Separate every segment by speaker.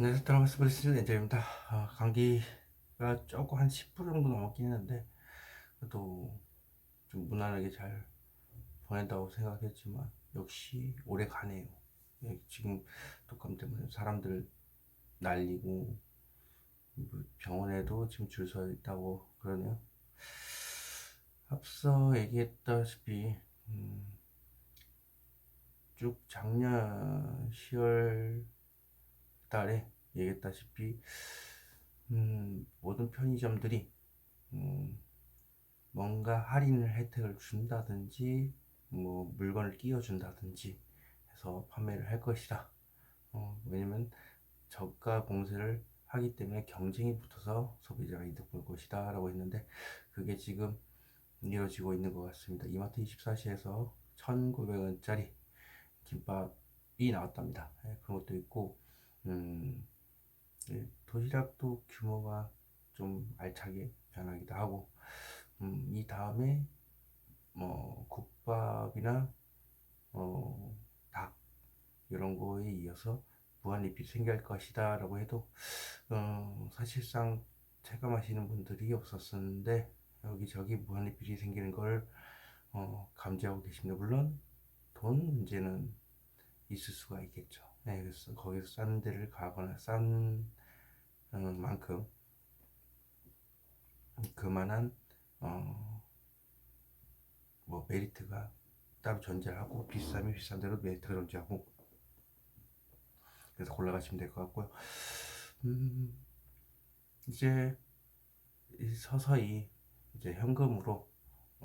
Speaker 1: 안녕하세요. 드라마스 브리스 엔젤입니다. 감기가 조금 한 10% 정도 넘었긴 했는데 그래도 좀 무난하게 잘 보낸다고 생각했지만 역시 오래 가네요. 지금 독감 때문에 사람들 날리고 병원에도 지금 줄 서 있다고 그러네요. 앞서 얘기했다시피 쭉 작년 10월 달에 얘기했다시피 모든 편의점들이 음, 뭔가 할인을 혜택을 준다든지 뭐 물건을 끼워준다든지 해서 판매를 할 것이다. 왜냐면 저가 공세를 하기 때문에 경쟁이 붙어서 소비자가 이득 볼 것이다 라고 했는데 그게 지금 이루어지고 있는 것 같습니다. 이마트 24시에서 1,900원짜리 김밥이 나왔답니다. 그런 것도 있고 음, 도시락도 규모가 좀 알차게 변하기도 하고 이 다음에 뭐 국밥이나 어, 닭 이런 거에 이어서 무한리필 생길 것이다 라고 해도 사실상 체감하시는 분들이 없었었는데 여기저기 무한리필이 생기는 걸 감지하고 계십니다. 물론 돈 문제는 있을 수가 있겠죠. 네, 그래서 거기서 싼 데를 가거나 싼 만큼 그만한 어, 뭐 메리트가 따로 존재하고 비싸면 비싼 대로 메리트가 존재하고 그래서 골라가시면 될 것 같고요. 음, 이제 서서히 이제 현금으로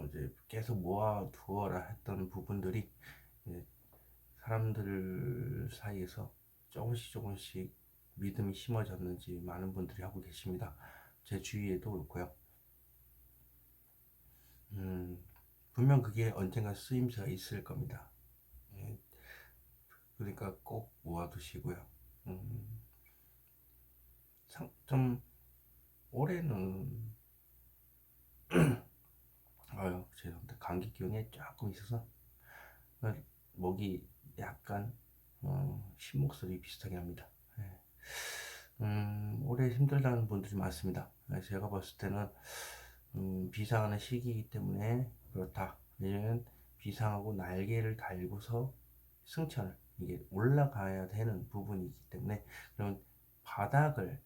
Speaker 1: 이제 계속 모아 두어라 했던 부분들이 이제 사람들 사이에서 조금씩 조금씩 믿음이 심어졌는지 많은 분들이 하고 계십니다. 제 주위에도 그렇고요. 음, 분명 그게 언젠가 쓰임새가 있을 겁니다. 예, 그러니까 꼭 모아두시고요. 음, 좀 올해는 아유 죄송합니다. 감기 기운이 조금 있어서 목이 약간 신목소리 비슷하게 합니다. 예. 올해 힘들다는 분들이 많습니다. 제가 봤을 때는 비상하는 시기이기 때문에 그렇다. 왜냐면 비상하고 날개를 달고서 승천을 이게 올라가야 되는 부분이기 때문에 그런 바닥을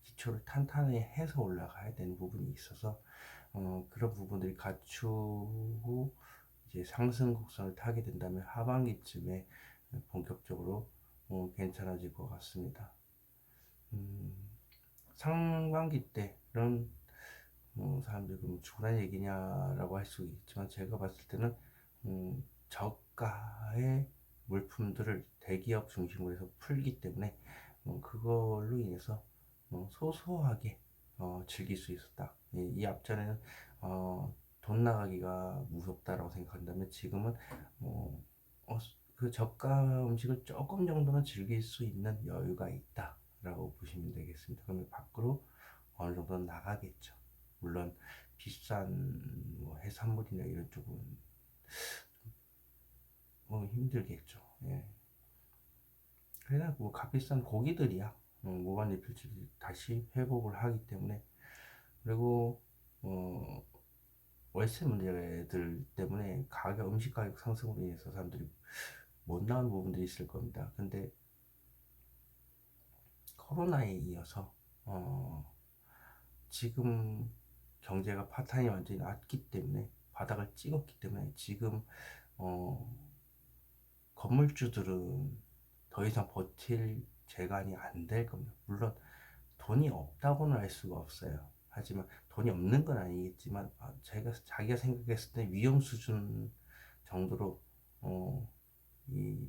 Speaker 1: 기초를 탄탄히 해서 올라가야 되는 부분이 있어서 그런 부분들이 갖추고 이제 상승 곡선을 타게 된다면 하반기쯤에 본격적으로 괜찮아질 것 같습니다. 음, 상반기 때는 사람들이 그럼 죽으란 얘기냐라고 할 수 있지만 제가 봤을 때는 저가의 물품들을 대기업 중심으로 해서 풀기 때문에 그걸로 인해서 소소하게 즐길 수 있었다. 이 앞전에는 돈 나가기가 무섭다라고 생각한다면 지금은 어, 어, 그 저가 음식을 조금 정도는 즐길 수 있는 여유가 있다라고 보시면 되겠습니다. 그러면 밖으로 어느 정도는 나가겠죠. 물론 비싼 뭐 해산물이나 이런 쪽은 힘들겠죠. 예. 그러나 뭐 값비싼 고기들이야 무한리필들이 다시 회복을 하기 때문에 그리고 어, 월세 문제들 때문에 음식 가격 상승으로 인해서 사람들이 못 나오는 부분들이 있을 겁니다. 근데 코로나에 이어서 지금 경제가 파탄이 완전히 났기 때문에 바닥을 찍었기 때문에 지금 어, 건물주들은 더 이상 버틸 재간이 안 될 겁니다. 물론 돈이 없다고는 할 수가 없어요. 하지만 돈이 없는 건 아니겠지만 자기가 생각했을 때 위험 수준 정도로 어, 이,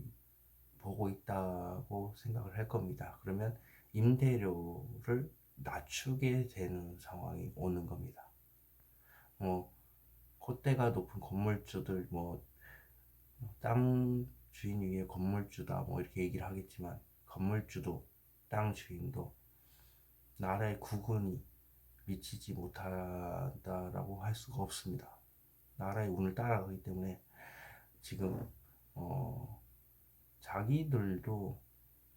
Speaker 1: 보고 있다고 생각을 할 겁니다. 그러면 임대료를 낮추게 되는 상황이 오는 겁니다. 콧대가 높은 건물주들 땅 주인 위에 건물주다 뭐 이렇게 얘기를 하겠지만 건물주도 땅 주인도 나라의 국운이 미치지 못한다라고 할 수가 없습니다. 나라의 운을 따라가기 때문에 지금 자기들도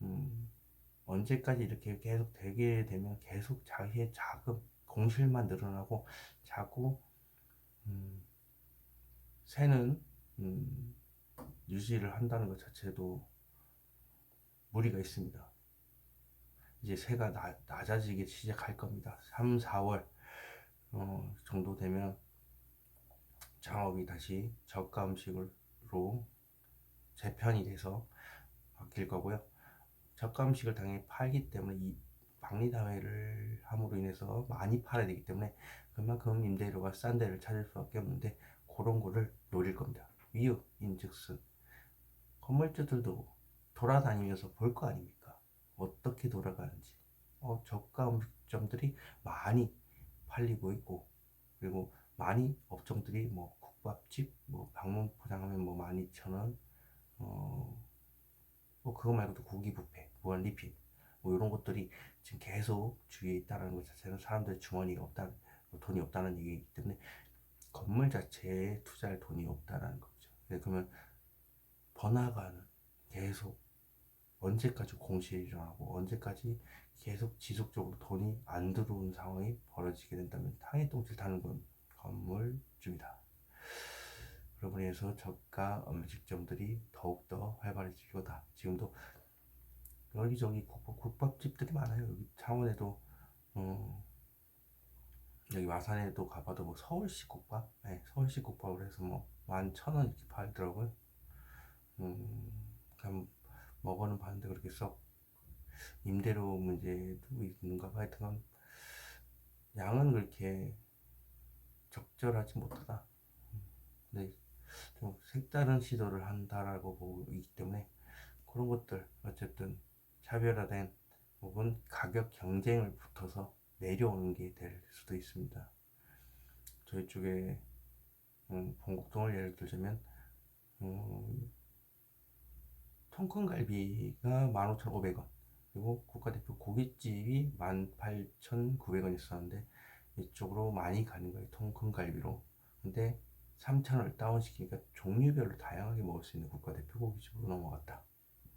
Speaker 1: 음, 언제까지 이렇게 계속 되게 되면 계속 자기의 자금, 공실만 늘어나고 자꾸 음, 새는 음, 유지를 한다는 것 자체도 무리가 있습니다. 이제 새가 낮아지기 시작할 겁니다. 3, 4월 정도 되면 창업이 다시 저가 음식으로 재편이 돼서 바뀔 거고요. 저가 음식을 당연히 팔기 때문에 이 박리담회를 함으로 인해서 많이 팔아야 되기 때문에 그만큼 임대료가 싼 데를 찾을 수밖에 없는데 그런 거를 노릴 겁니다. 위유인즉슨 건물주들도 돌아다니면서 볼 거 아닙니까? 어떻게 돌아가는지. 저가 음식점들이 많이 팔리고 있고, 그리고 많이 업종들이 뭐 국밥집, 뭐 방문 포장하면 뭐 12,000원, 어, 뭐 그거 말고도 고기 뷔페, 무한 리필, 뭐 이런 것들이 지금 계속 주위에 있다는 것 자체는 사람들의 주머니가 없다, 돈이 없다는 얘기이기 때문에 건물 자체에 투자할 돈이 없다는 거죠. 그러면 번화가는 계속 언제까지 공실이 일어나고 언제까지 계속 지속적으로 돈이 안 들어오는 상황이 벌어지게 된다면 당연히 똥줄 타는 건 건물주입니다. 그러므로 인해서 저가 음식점들이 더욱더 활발해질 거다. 지금도 여기저기 국밥집들이 많아요. 여기 창원에도 어, 여기 마산에도 가봐도 뭐 서울식 국밥, 네, 서울식 국밥을 해서 뭐 11,000원 이렇게 팔더라고요. 그냥 먹어는 봤는데 그렇게 썩 임대료 문제도 있는가 봐. 하여튼 양은 그렇게 적절하지 못하다. 근데 좀 색다른 시도를 한다라고 보고 있기 때문에 그런 것들 어쨌든 차별화된 혹은 가격 경쟁을 붙어서 내려오는 게 될 수도 있습니다. 저희 쪽에 본국동을 예를 들자면 음, 통큰갈비가 15,500원 그리고 국가대표 고깃집이 18,900원 있었는데 이쪽으로 많이 가는 거예요. 통큰갈비로. 근데 3,000원을 다운시키니까 종류별로 다양하게 먹을 수 있는 국가대표 고깃집으로 넘어갔다.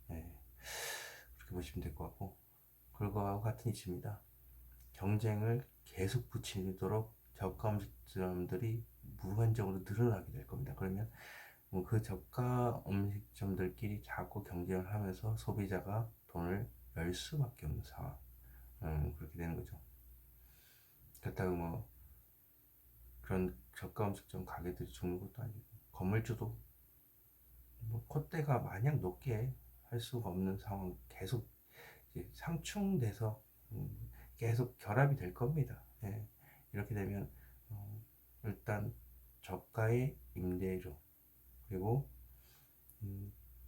Speaker 1: 네, 그렇게 보시면 될 것 같고 그거와 같은 이치입니다. 경쟁을 계속 붙이도록 저가 음식점들이 무한정으로 늘어나게 될 겁니다. 그러면 그 저가 음식점들끼리 자꾸 경쟁을 하면서 소비자가 돈을 열 수밖에 없는 상황. 그렇게 되는 거죠. 그렇다고 뭐 그런 저가 음식점 가게들이 죽는 것도 아니고 건물주도 뭐 콧대가 마냥 높게 할 수가 없는 상황 계속 이제 상충돼서 계속 결합이 될 겁니다. 예. 이렇게 되면 일단 저가의 임대료 그리고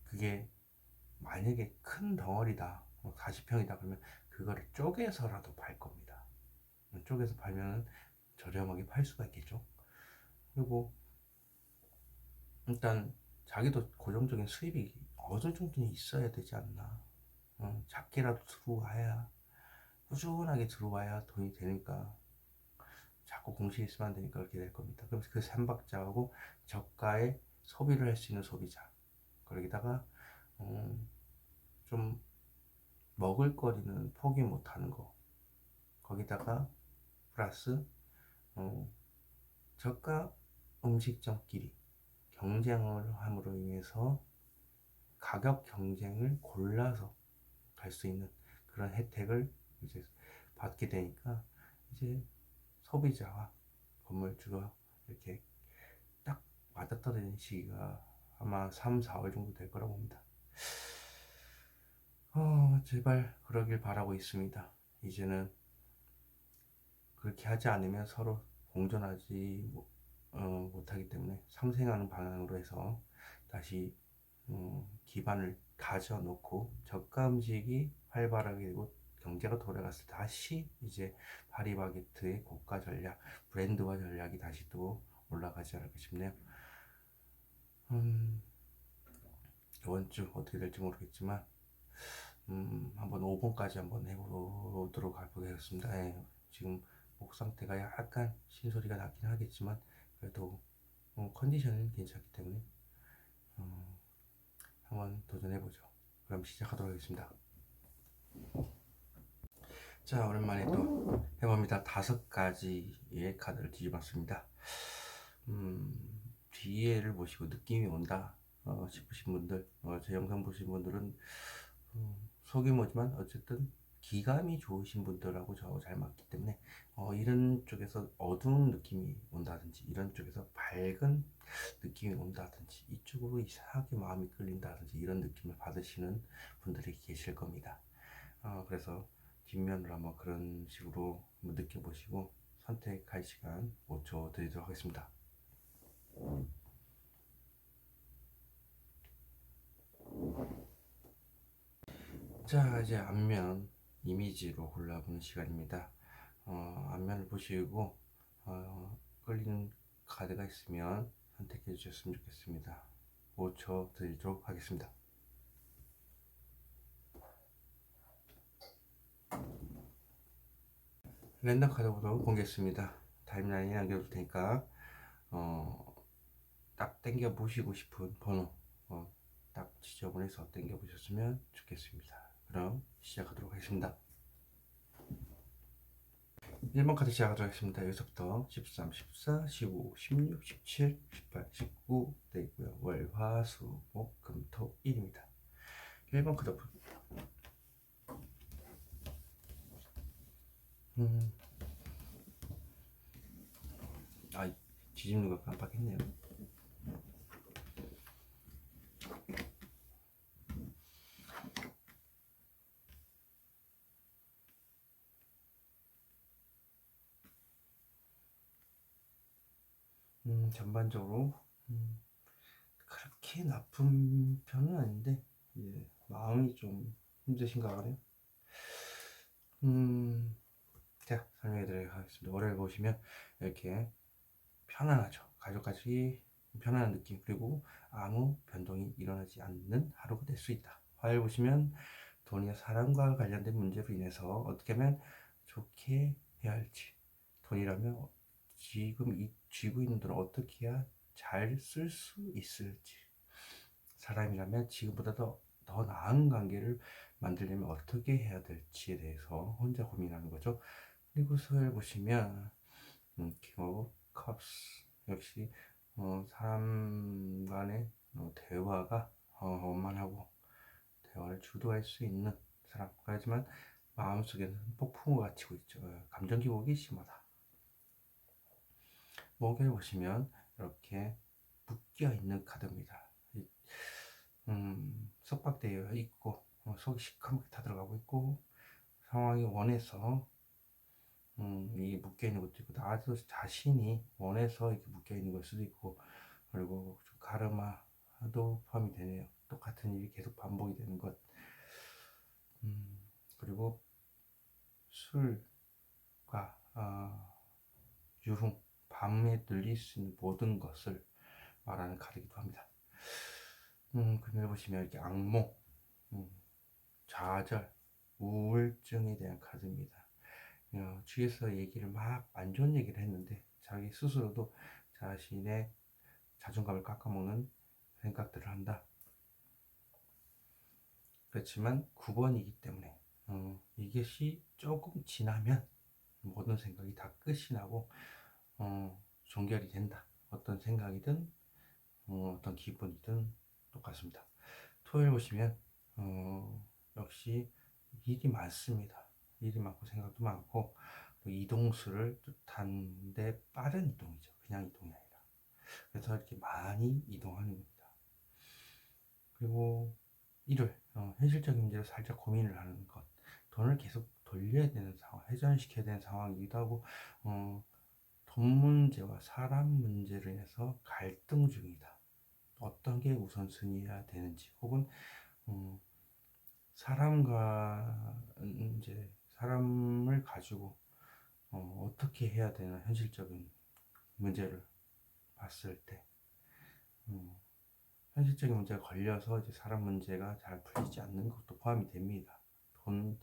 Speaker 1: 그게 만약에 큰 덩어리다 40평이다 그러면 그거를 쪼개서라도 팔 겁니다. 쪼개서 팔면 저렴하게 팔 수가 있겠죠. 그리고 일단 자기도 고정적인 수입이 어느 정도는 있어야 되지 않나. 작게라도 들어와야 꾸준하게 들어와야 돈이 되니까 자꾸 공실이 있으면 안 되니까 그렇게 될 겁니다. 그럼 그 삼박자하고 저가에 소비를 할 수 있는 소비자 거기다가 좀 먹을거리는 포기 못하는 거 거기다가 플러스 저가 음식점끼리 경쟁을 함으로 인해서 가격 경쟁을 골라서 갈 수 있는 그런 혜택을 이제 받게 되니까 이제 소비자와 건물주가 이렇게 딱 맞아떨어지는 시기가 아마 3, 4월 정도 될 거라고 봅니다. 제발 그러길 바라고 있습니다. 이제는 그렇게 하지 않으면 서로 공존하지 못하기 때문에 상생하는 방향으로 해서 다시 기반을 다져놓고 저가 음식이 활발하게 되고 경제가 돌아갔을 때 다시 이제 파리바게트의 고가 전략, 브랜드화 전략이 다시 또 올라가지 않을까 싶네요. 이번 주 어떻게 될지 모르겠지만 한번 5번까지 한번 해보도록 하겠습니다. 예, 지금 목 상태가 약간 신소리가 나긴 하겠지만 그래도 컨디션은 괜찮기 때문에 한번 도전해보죠. 그럼 시작하도록 하겠습니다. 자, 오랜만에 또 해봅니다. 5가지의 카드를 뒤집었습니다. 뒤에를 보시고 느낌이 온다 싶으신 분들, 제 영상 보신 분들은 소규모지만 어쨌든 기감이 좋으신 분들하고 저하고 잘 맞기 때문에 이런 쪽에서 어두운 느낌이 온다든지, 이런 쪽에서 밝은 느낌이 온다든지, 이쪽으로 이상하게 마음이 끌린다든지, 이런 느낌을 받으시는 분들이 계실 겁니다. 그래서 뒷면으로 한번 그런 식으로 한번 느껴보시고 선택할 시간 5초 드리도록 하겠습니다. 자, 이제 앞면 이미지로 골라보는 시간입니다. 앞면을 보시고 끌리는 카드가 있으면 선택해 주셨으면 좋겠습니다. 5초 드리도록 하겠습니다. 랜덤 카드부터 공개했습니다. 타임라인에 남겨둘 테니까 딱 당겨 보시고 싶은 번호 딱 지저분해서 당겨 보셨으면 좋겠습니다. 그럼 시작하도록 하겠습니다. 1번 카드 시작하도록 하겠습니다. 여기서부터 13, 14, 15, 16, 17, 18, 19 되고요. 월, 화, 수, 목, 금, 토, 일입니다. 1번 카드 뒤집는 거 깜빡했네요. 전반적으로 그렇게 나쁜 편은 아닌데 마음이 좀 힘드신가 보네요. 자, 설명해 드리도록 하겠습니다. 월요일 보시면 이렇게 편안하죠. 가족까지 편안한 느낌, 그리고 아무 변동이 일어나지 않는 하루가 될 수 있다. 화요일 보시면 돈이나 사람과 관련된 문제로 인해서 어떻게 하면 좋게 해야 할지, 돈이라면 지금 이 쥐고 있는 돈을 어떻게 해야 잘 쓸 수 있을지, 사람이라면 지금보다 더 나은 관계를 만들려면 어떻게 해야 될지에 대해서 혼자 고민하는 거죠. 그리고 수요일 보시면 킹 오브 컵스, 역시 사람 간의 대화가 원만하고 대화를 주도할 수 있는 사람, 하지만 마음속에는 폭풍우가 갇히고 있죠. 감정 기복이 심하다. 목요일 보시면 이렇게 묶여 있는 카드입니다. 속박되어 있고 속이 시커멓게 다 들어가고 있고, 상황이 원해서 이게 묶여있는 것도 있고, 나도 자신이 원해서 이렇게 묶여있는 걸 수도 있고, 그리고 가르마도 포함이 되네요. 똑같은 일이 계속 반복이 되는 것. 그리고 술과 유흥, 밤에 들릴 수 있는 모든 것을 말하는 카드이기도 합니다. 금요일 보시면 이렇게 악몽, 좌절, 우울증에 대한 카드입니다. 주위에서 얘기를 막 안 좋은 얘기를 했는데 자기 스스로도 자신의 자존감을 깎아먹는 생각들을 한다. 그렇지만 9번이기 때문에 이것이 조금 지나면 모든 생각이 다 끝이 나고 종결이 된다. 어떤 생각이든 어떤 기분이든 똑같습니다. 토요일 보시면 역시 일이 많습니다. 일이 많고 생각도 많고, 이동수를 뜻하는데 빠른 이동이죠. 그냥 이동이 아니라. 그래서 이렇게 많이 이동하는 겁니다. 그리고 일요일 현실적인 문제로 살짝 고민을 하는 것, 돈을 계속 돌려야 되는 상황, 회전시켜야 되는 상황이기도 하고, 돈 문제와 사람 문제로 인해서 갈등 중이다. 어떤 게 우선순위해야 되는지, 혹은 사람을 가지고 어떻게 해야 되나, 현실적인 문제를 봤을 때 현실적인 문제가 걸려서 이제 사람 문제가 잘 풀리지 않는 것도 포함이 됩니다. 돈,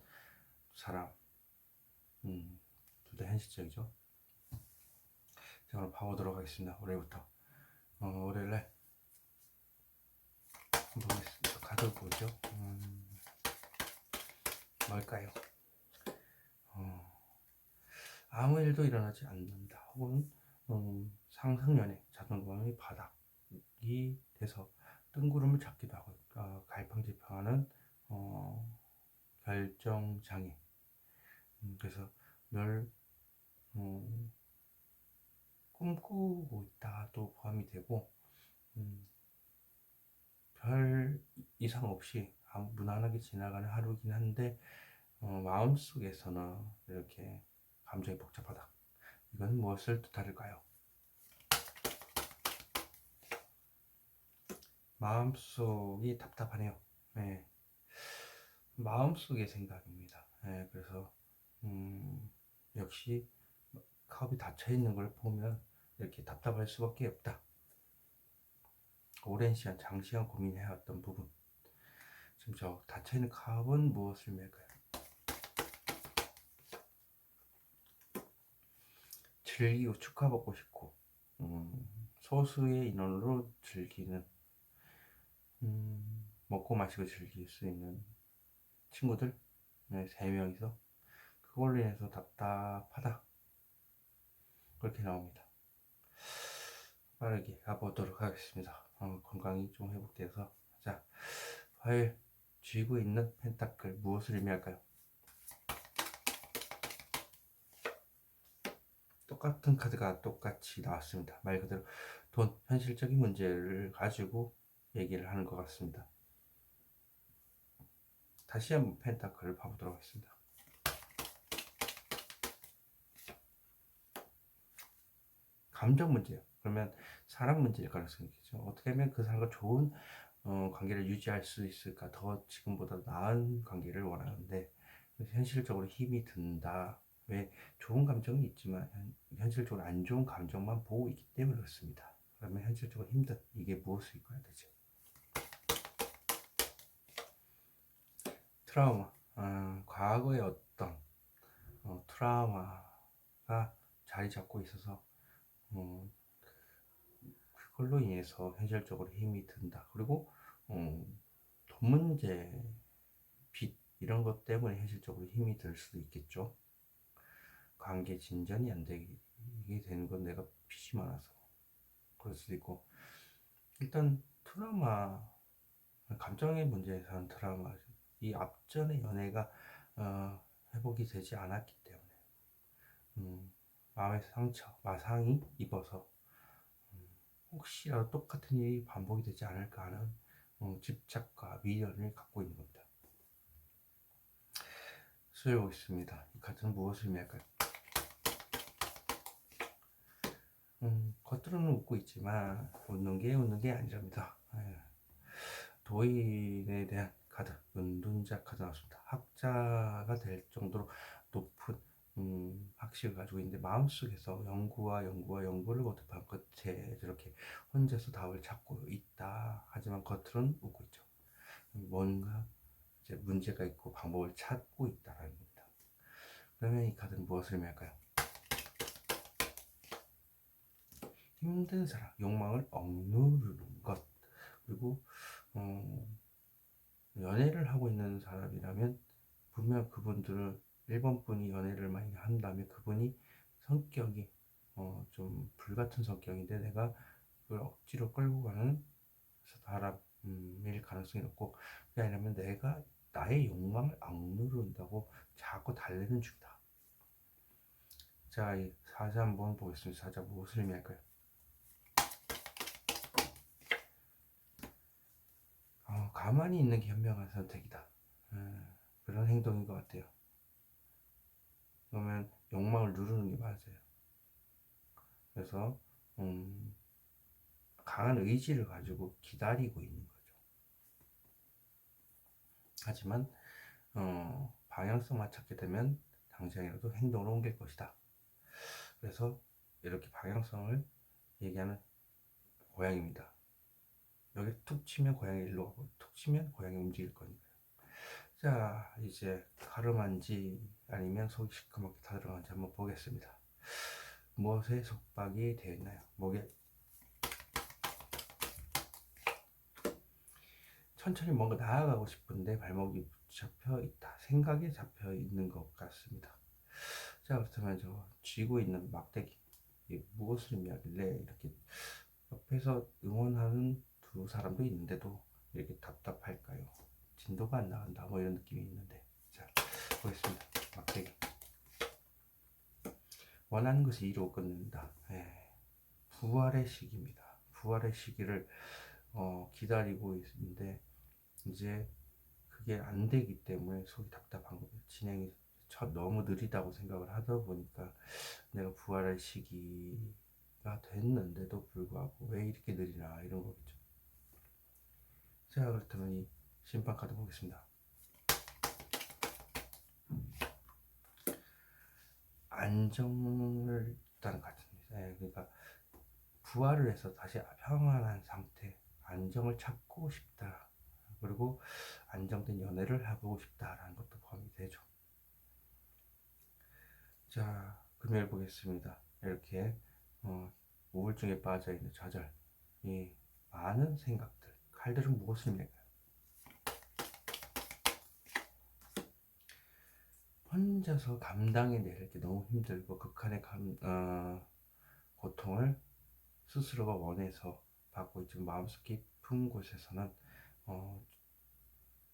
Speaker 1: 사람, 둘 다 현실적이죠. 자, 그럼 봐보도록 하겠습니다. 올해부터 월요일날 보겠습니다. 카드 보죠. 뭘까요? 아무 일도 일어나지 않는다. 혹은 상승연애, 자존감이 바닥이 돼서 뜬구름을 잡기도 하고 갈팡질팡하는 결정장애. 그래서 늘 꿈꾸고 있다도 포함이 되고 별 이상 없이 무난하게 지나가는 하루긴 한데 마음속에서는 이렇게 감정이 복잡하다. 이건 무엇을 뜻할까요? 마음속이 답답하네요. 네. 마음속의 생각입니다. 네, 그래서 역시 컵이 닫혀 있는 걸 보면 이렇게 답답할 수밖에 없다. 오랜 시간, 장시간 고민해왔던 부분. 지금 저 닫혀 있는 컵은 무엇을 의미할까요? 즐기고 축하받고 싶고 소수의 인원으로 즐기는 먹고 마시고 즐길 수 있는 친구들 네, 3명이서 그걸로 인해서 답답하다 그렇게 나옵니다. 빠르게 가보도록 하겠습니다. 건강이 좀 회복돼서 자, 화요일 쥐고 있는 펜타클 무엇을 의미할까요? 똑같은 카드가 똑같이 나왔습니다. 말 그대로 돈, 현실적인 문제를 가지고 얘기를 하는 것 같습니다. 다시 한번 펜타클을 봐보도록 하겠습니다. 감정 문제예요. 그러면 사람 문제일 가능성이 있겠죠. 어떻게 하면 그 사람과 좋은 관계를 유지할 수 있을까? 더 지금보다 나은 관계를 원하는데 현실적으로 힘이 든다. 왜 좋은 감정이 있지만 현실적으로 안 좋은 감정만 보고 있기 때문에 그렇습니다. 그러면 현실적으로 힘든 이게 무엇일까요, 대체? 트라우마, 과거의 어떤 트라우마가 자리 잡고 있어서 그걸로 인해서 현실적으로 힘이 든다. 그리고 돈 문제, 빚 이런 것 때문에 현실적으로 힘이 들 수도 있겠죠. 관계 진전이 안 되게 되는 건 내가 빚이 많아서 그럴 수도 있고 일단 트라우마 감정의 문제에서 하는 트라우마 이 앞전의 연애가 회복이 되지 않았기 때문에 마음의 상처, 마상이 입어서 혹시라도 똑같은 일이 반복이 되지 않을까 하는 집착과 미련을 갖고 있는 겁니다. 수요 있습니다. 이 카드는 무엇을 의미할까요? 겉으로는 웃고 있지만 웃는 게 아니랍니다. 도인에 대한 카드, 은둔자 카드 나왔습니다. 학자가 될 정도로 높은 학식을 가지고 있는데 마음속에서 연구를 거듭한 끝에 저렇게 혼자서 답을 찾고 있다. 하지만 겉으로는 웃고 있죠. 뭔가 이제 문제가 있고 방법을 찾고 있다라는 겁니다. 그러면 이 카드는 무엇을 의미할까요? 힘든 사람, 욕망을 억누르는 것. 그리고 연애를 하고 있는 사람이라면 분명 그분들은 1번 분이 연애를 많이 한다면 그분이 성격이 좀 불같은 성격인데 내가 그걸 억지로 끌고 가는 사람일 가능성이 높고 그게 아니라면 내가 나의 욕망을 억누른다고 자꾸 달래는 중이다. 자, 이 사자 한번 보겠습니다. 사자 무엇을 의미할까요? 가만히 있는 게 현명한 선택이다. 그런 행동인 것 같아요. 그러면 욕망을 누르는 게 맞아요. 그래서 강한 의지를 가지고 기다리고 있는 거죠. 하지만 방향성만 찾게 되면 당장이라도 행동으로 옮길 것이다. 그래서 이렇게 방향성을 얘기하는 고양이입니다. 여기 툭 치면 고양이 일로 가고 툭 치면 고양이 움직일 거니까요. 자, 이제 카르만지 아니면 속이 시커멓게 다 들어간지 한번 보겠습니다. 무엇에 속박이 되어 있나요? 목에 천천히 뭔가 나아가고 싶은데 발목이 잡혀 있다. 생각에 잡혀 있는 것 같습니다. 자, 그렇다면 저 쥐고 있는 막대기. 이게 무엇을 의미하길래 이렇게 옆에서 응원하는 두 사람도 있는데도 이렇게 답답할까요? 진도가 안 나간다. 뭐 이런 느낌이 있는데. 자, 보겠습니다. 막대기. 원하는 것을 이루어 끝낸다. 예. 부활의 시기입니다. 부활의 시기를 기다리고 있는데 이제 그게 안 되기 때문에 속이 답답한 거예요. 진행이 너무 느리다고 생각을 하다 보니까 내가 부활할 시기가 됐는데도 불구하고 왜 이렇게 느리나 이런 거겠죠. 자, 그렇다면 이 심판 카드 보겠습니다. 안정을 일단 같습니다. 예, 그러니까 부활을 해서 다시 평안한 상태, 안정을 찾고 싶다. 그리고 안정된 연애를 하고 싶다라는 것도 포함이 되죠. 자, 금요일 보겠습니다. 이렇게 우울증에 빠져있는 좌절, 이 많은 생각들, 칼들은 무엇을 낼까요? 혼자서 감당해낼 게 너무 힘들고 극한의 고통을 스스로가 원해서 받고 있지만 마음속 깊은 곳에서는 어,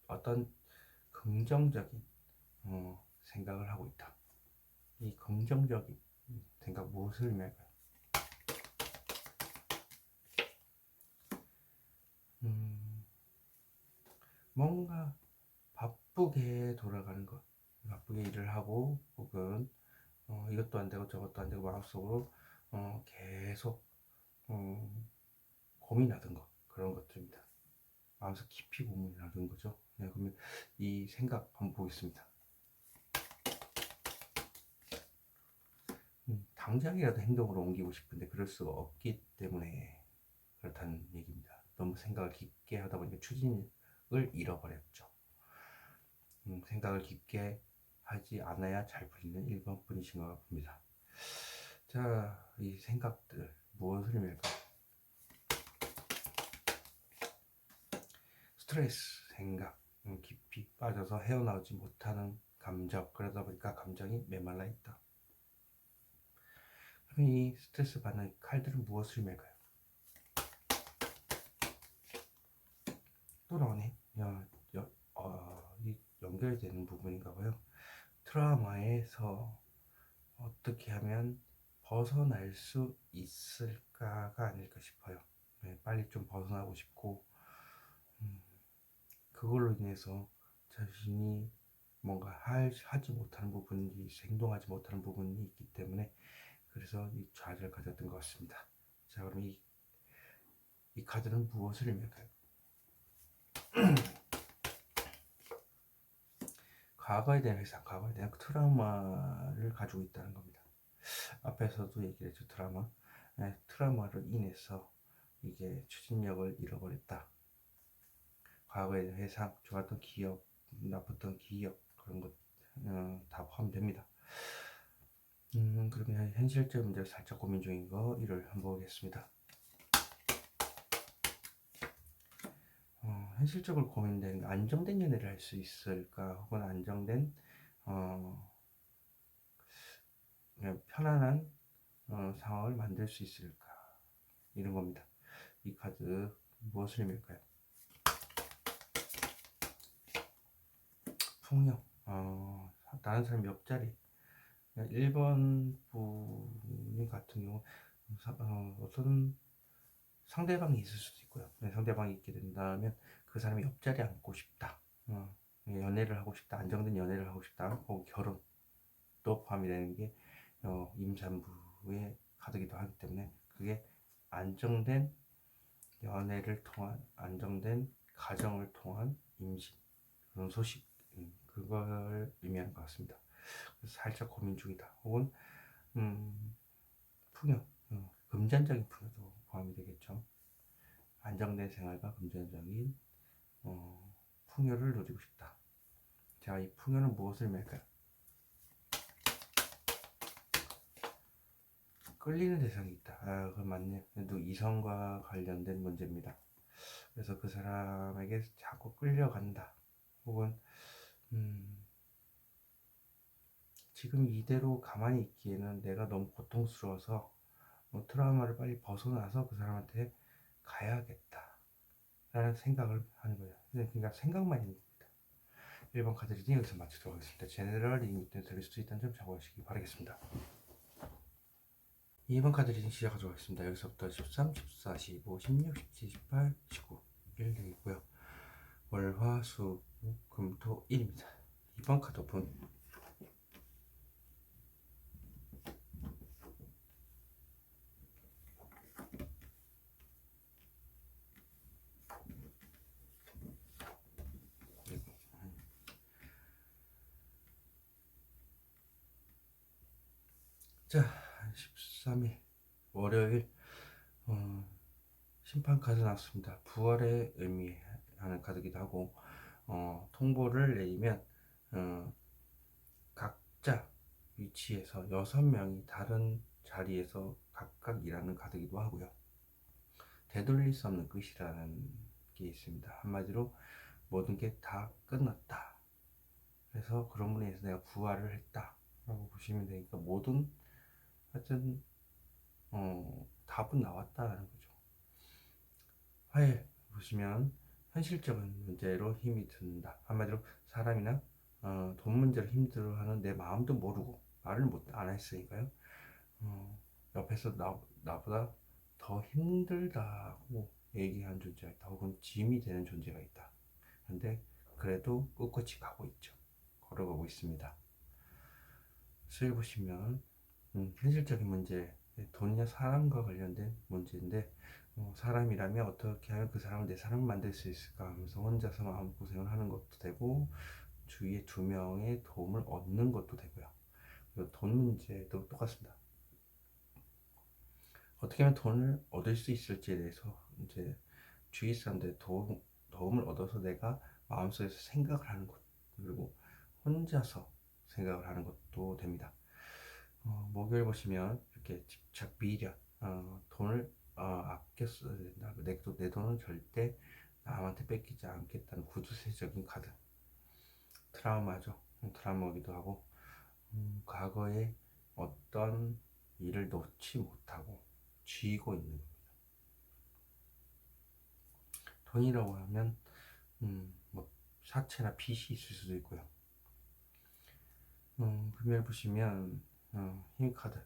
Speaker 1: 어떤 긍정적인 생각을 하고 있다. 이 긍정적인 생각 무엇을 의미할까요? 뭔가 바쁘게 돌아가는 것, 바쁘게 일을 하고 혹은 이것도 안 되고 저것도 안 되고 마음속으로 계속 고민하던 것, 그런 것들입니다. 마음속 깊이 고민하는 거죠. 네, 그러면 이 생각 한번 보겠습니다. 당장이라도 행동으로 옮기고 싶은데 그럴 수가 없기 때문에 그렇다는 얘기입니다. 너무 생각을 깊게 하다 보니까 추진을 잃어버렸죠. 생각을 깊게 하지 않아야 잘 풀리는 1번 분이신 것 같습니다. 자, 이 생각들 무엇을 의미할까요? 스트레스, 생각, 깊이 빠져서 헤어나오지 못하는 감정, 그러다 보니까 감정이 메말라 있다. 그럼 이 스트레스 받는 칼들은 무엇을 의미할까요? 또 나오네. 이 연결되는 부분인가 봐요. 트라우마에서 어떻게 하면 벗어날 수 있을까가 아닐까 싶어요. 네, 빨리 좀 벗어나고 싶고 그걸로 인해서 자신이 뭔가 하지 못하는 부분이 행동하지 못하는 부분이 있기 때문에 그래서 이 좌절을 가졌던 것 같습니다. 자, 그럼 이 카드는 무엇을 의미할까요? 과거에 대한 회상, 과거에 대한 트라우마를 가지고 있다는 겁니다. 앞에서도 얘기를 했죠. 트라우마. 네, 트라우마로 인해서 이게 추진력을 잃어버렸다. 과거에 대한 회상, 좋았던 기억, 나빴던 기억, 그런 것 다 포함됩니다. 그러면 현실적 문제를 살짝 고민 중인 거 이를 한번 보겠습니다. 현실적으로 고민되는 안정된 연애를 할 수 있을까 혹은 안정된 그냥 편안한 상황을 만들 수 있을까 이런 겁니다. 이 카드 무엇을 의미할까요? 폭력, 다른 사람 옆자리. 1번 분이 같은 경우 어떤 상대방이 있을 수도 있고요. 상대방이 있게 된다면 그 사람이 옆자리에 앉고 싶다. 연애를 하고 싶다. 안정된 연애를 하고 싶다. 혹은 결혼도 포함이 되는 게 임산부의 카드기도 하기 때문에 그게 안정된 연애를 통한 안정된 가정을 통한 임신 그런 소식 그걸 의미하는 것 같습니다. 그래서 살짝 고민 중이다. 혹은 풍요 금전적인 풍요도 포함이 되겠죠. 안정된 생활과 금전적인 풍요를 누리고 싶다. 자, 이 풍요는 무엇을 의미할까요? 끌리는 대상이 있다. 그건 맞네요. 또 이성과 관련된 문제입니다. 그래서 그 사람에게 자꾸 끌려간다. 혹은 지금 이대로 가만히 있기에는 내가 너무 고통스러워서 트라우마를 빨리 벗어나서 그 사람한테 가야겠다 라는 생각을 하는 거예요. 그러니까 생각만 있는 겁니다. 1번 카드 리딩 여기서 마치도록 하겠습니다. 제네럴 리딩 때 들을 수 있다는 점 참고하시기 바라겠습니다. 2번 카드 리딩 시작하도록 하겠습니다. 여기서부터 13, 14, 15, 16, 17, 18, 19 1 되겠고요. 월, 화, 수, 목, 금, 토, 일입니다. 2번 카드 오픈. 자, 13일 월요일 심판 카드 나왔습니다. 부활의 의미하는 카드기도 하고 통보를 내리면 각자 위치에서 6명이 다른 자리에서 각각 일하는 카드기도 하고요. 되돌릴 수 없는 끝이라는 게 있습니다. 한마디로 모든 게 다 끝났다. 그래서 그런 분에 의해서 내가 부활을 했다 라고 보시면 되니까 모든 하여튼 답은 나왔다라는 거죠. 화해 보시면 현실적인 문제로 힘이 든다. 한마디로 사람이나 돈 문제로 힘들어하는 내 마음도 모르고 말을 안 했으니까요. 옆에서 나보다 더 힘들다고 얘기한 존재가 있다. 혹은 짐이 되는 존재가 있다. 근데 그래도 꿋꿋이 가고 있죠. 걸어가고 있습니다. 수일 보시면 현실적인 문제, 돈이나 사람과 관련된 문제인데 사람이라면 어떻게 하면 그 사람을 내 사람을 만들 수 있을까 하면서 혼자서 마음고생을 하는 것도 되고 주위에 2명의 도움을 얻는 것도 되고요. 그리고 돈 문제도 똑같습니다. 어떻게 하면 돈을 얻을 수 있을지에 대해서 이제 주위 사람들의 도움을 얻어서 내가 마음속에서 생각을 하는 것, 그리고 혼자서 생각을 하는 것도 됩니다. 목요일 보시면 이렇게 집착, 미련, 돈을 아껴 써야 된다. 내 돈은 절대 남한테 뺏기지 않겠다는 구두쇠적인 카드. 트라우마죠. 트라우마기도 하고 과거에 어떤 일을 놓지 못하고 쥐고 있는 겁니다. 돈이라고 하면 뭐 사채나 빚이 있을 수도 있고요. 금요일 보시면 힘 카드.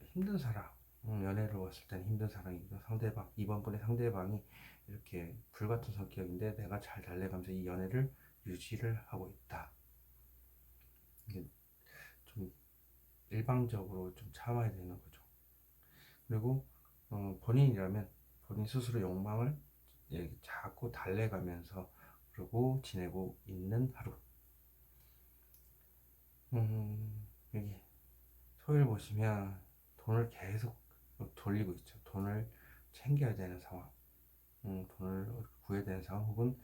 Speaker 1: 힘든 사랑, 연애로 봤을 때는 힘든 사랑이고 상대방, 이번 분의 상대방이 이렇게 불같은 성격인데 내가 잘 달래가면서 이 연애를 유지를 하고 있다. 이게 좀 일방적으로 좀 참아야 되는 거죠. 그리고 본인이라면 본인 스스로 욕망을 자꾸 달래가면서 그러고 지내고 있는 하루. 여기 토요일 보시면 돈을 계속 돌리고 있죠. 돈을 챙겨야 되는 상황, 돈을 구해야 되는 상황, 혹은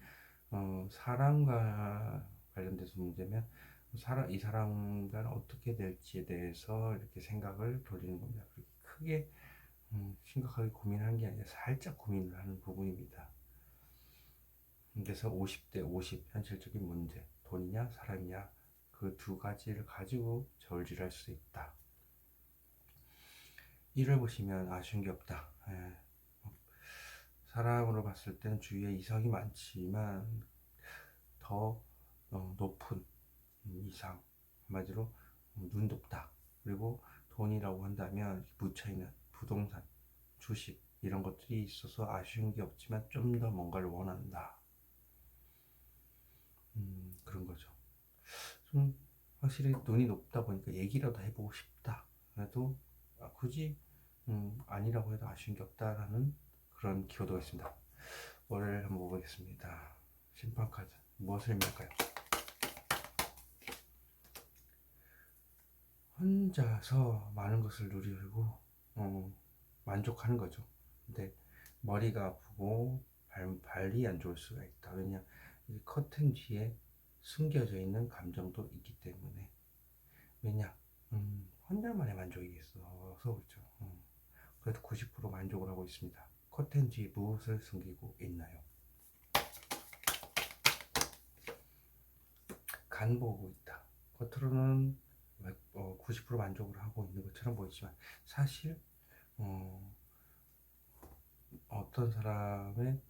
Speaker 1: 사람과 관련돼서 문제면 이 사람과 어떻게 될지에 대해서 이렇게 생각을 돌리는 겁니다. 그렇게 크게 심각하게 고민하는 게 아니라 살짝 고민을 하는 부분입니다. 그래서 50대 50 현실적인 문제, 돈이냐 사람이냐 그 두 가지를 가지고 저울질할 수 있다. 일을 보시면 아쉬운 게 없다. 사람으로 봤을 때는 주위에 이성이 많지만 더 높은 이상, 한마디로 눈 높다. 그리고 돈이라고 한다면 묻혀있는 부동산, 주식 이런 것들이 있어서 아쉬운 게 없지만 좀 더 뭔가를 원한다. 그런 거죠. 좀 확실히 눈이 높다 보니까 얘기라도 해보고 싶다. 그래도 굳이 아니라고 해도 아쉬운 게 없다라는 그런 키워드가 있습니다. 월요일 한번 보겠습니다. 심판 카드 무엇을 의미할까요? 혼자서 많은 것을 누리고 만족하는 거죠. 근데 머리가 아프고 발이 안 좋을 수가 있다. 왜냐, 이 커튼 뒤에 숨겨져 있는 감정도 있기 때문에. 왜냐, 혼자만의 만족이 있어서 그렇죠. 그래도 90% 만족을 하고 있습니다. 커튼 뒤에 무엇을 숨기고 있나요? 간보고 있다. 겉으로는 90% 만족을 하고 있는 것처럼 보이지만 사실 어떤 사람의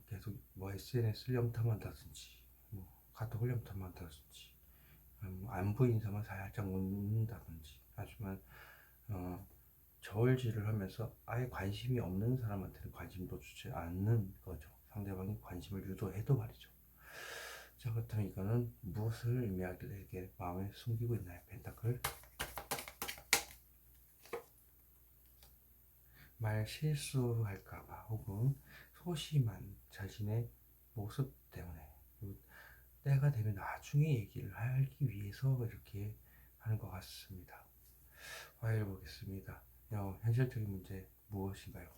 Speaker 1: 계속 뭐 SNS를 염탐한다든지 뭐 카톡을 염탐한다든지 안부 인사만 살짝 묻는다든지 하지만 저울질을 하면서 아예 관심이 없는 사람한테는 관심도 주지 않는 거죠. 상대방이 관심을 유도해도 말이죠. 자, 그렇다면 이거는 무엇을 의미하길래 마음에 숨기고 있나요? 펜타클. 말 실수할까봐 혹은 소심한 자신의 모습 때문에 때가 되면 나중에 얘기를 하기 위해서 이렇게 하는 것 같습니다. 화요일 보겠습니다. 현실적인 문제 무엇인가요?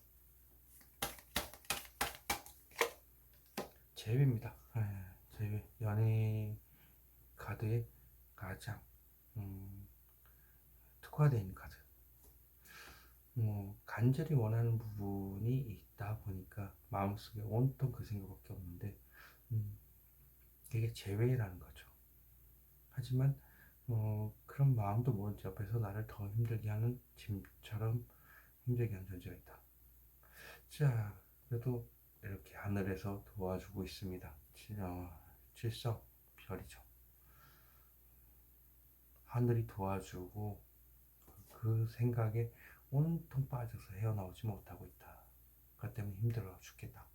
Speaker 1: 재회입니다. 재회. 연애 카드에 가장 특화되어 있는 카드. 간절히 원하는 부분이 있다 보니까 마음속에 온통 그 생각밖에 없는데 그게 재회라는 거죠. 하지만 그런 마음도 모른 채 옆에서 나를 더 힘들게 하는 짐처럼 힘들게 하는 존재가 있다. 자, 그래도 이렇게 하늘에서 도와주고 있습니다. 칠성 별이죠. 하늘이 도와주고 그 생각에 온통 빠져서 헤어나오지 못하고 있다. 그것 때문에 힘들어 죽겠다.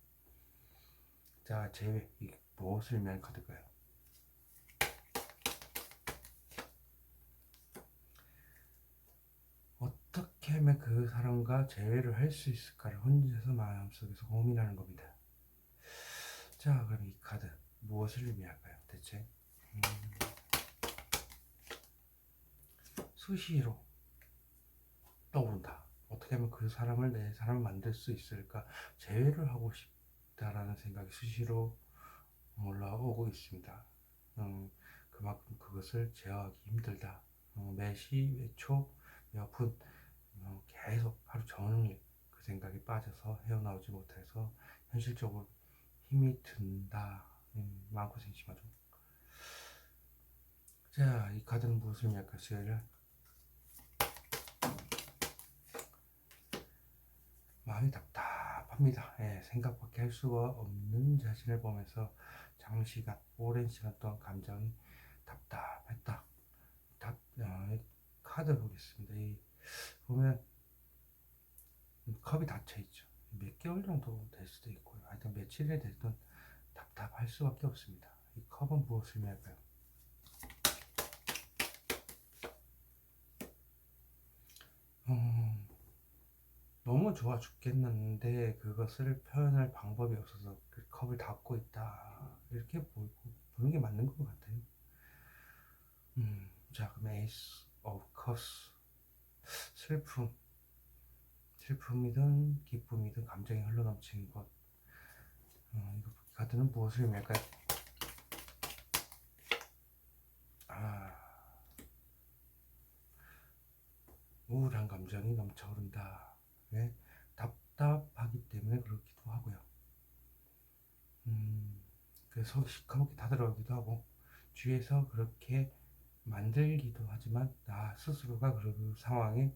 Speaker 1: 자, 재회. 이 무엇을 의미하는 카드일까요? 어떻게 하면 그 사람과 재회를 할 수 있을까를 혼자서 마음속에서 고민하는 겁니다. 자, 그럼 이 카드 무엇을 의미할까요? 대체 수시로 떠오른다. 어떻게 하면 그 사람을 내 사람을 만들 수 있을까? 재회를 하고 싶다라는 생각이 수시로 올라오고 있습니다. 그만큼 그것을 제어하기 힘들다. 매시, 매초, 몇분 계속 하루 종일 그 생각에 빠져서 헤어나오지 못해서 현실적으로 힘이 든다. 마음고생 심하죠. 자, 이 카드는 무엇을 의미할까요? 마음이 답답합니다. 생각밖에 할 수가 없는 자신을 보면서 장시간, 오랜 시간 동안 감정이 답답했다. 카드 보겠습니다. 보면 컵이 닫혀있죠. 몇 개월 정도 될 수도 있고요. 하여튼 며칠이 됐든 답답할 수밖에 없습니다. 이 컵은 무엇을 의미할까요? 너무 좋아 죽겠는데 그것을 표현할 방법이 없어서 그 컵을 닫고 있다. 이렇게 보는 게 맞는 것 같아요. 자, 그럼 에이스 오브 컵스. 슬픔이든 기쁨이든 감정이 흘러넘치는 것. 이 카드는 무엇을 의미할까요? 우울한 감정이 넘쳐오른다. 왜? 답답하기 때문에 그렇기도 하고요. 그래서 시커멓게 다들어가기도 하고 주위에서 그렇게 만들기도 하지만 나 스스로가 그 상황에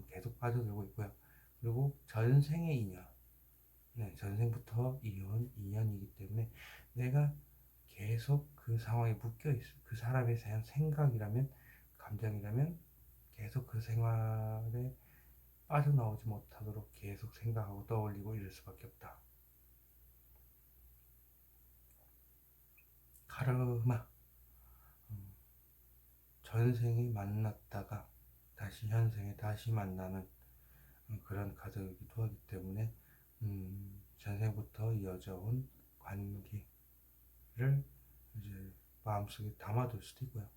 Speaker 1: 계속 빠져들고 있고요. 그리고 전생의 인연, 전생부터 이어온 인연이기 때문에 내가 계속 그 상황에 묶여 있어. 그 사람에 대한 생각이라면, 감정이라면 계속 그 생활에 빠져나오지 못하도록 계속 생각하고 떠올리고 이럴 수밖에 없다. 카르마. 전생에 만났다가 다시 현생에 다시 만나는 그런 카드이기도 하기 때문에 전생부터 이어져 온 관계를 이제 마음속에 담아둘 수도 있고요.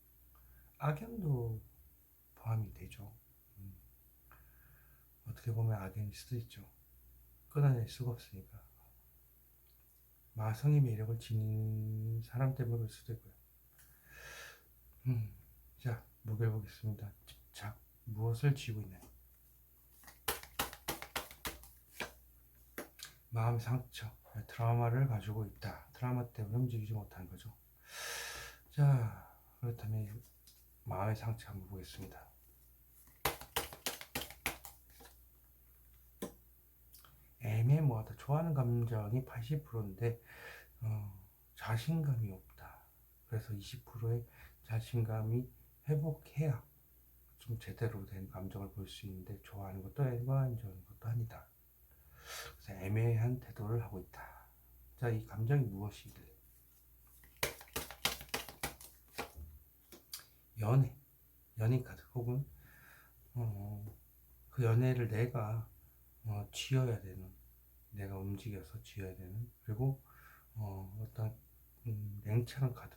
Speaker 1: 악연도 포함이 되죠. 어떻게 보면 악연일 수도 있죠. 끊어낼 수가 없으니까. 마성의 매력을 지닌 사람 때문에 그럴 수도 있고요. 자, 무게를 보겠습니다. 집착. 무엇을 쥐고 있나요? 마음 상처. 트라우마를 가지고 있다. 트라우마 때문에 움직이지 못하는 거죠. 자, 자, 그렇다면 마음의 상처 한번 보겠습니다. 애매모호하다. 좋아하는 감정이 80%인데 자신감이 없다. 그래서 20%의 자신감이 회복해야 좀 제대로 된 감정을 볼 수 있는데 좋아하는 것도 아니고 안 좋아하는 것도 아니다. 그래서 애매한 태도를 하고 있다. 자, 이 감정이 무엇이길래? 연애 카드 혹은 그 연애를 내가 쥐어야 되는, 내가 움직여서 쥐어야 되는, 그리고 어떤 냉철한 카드,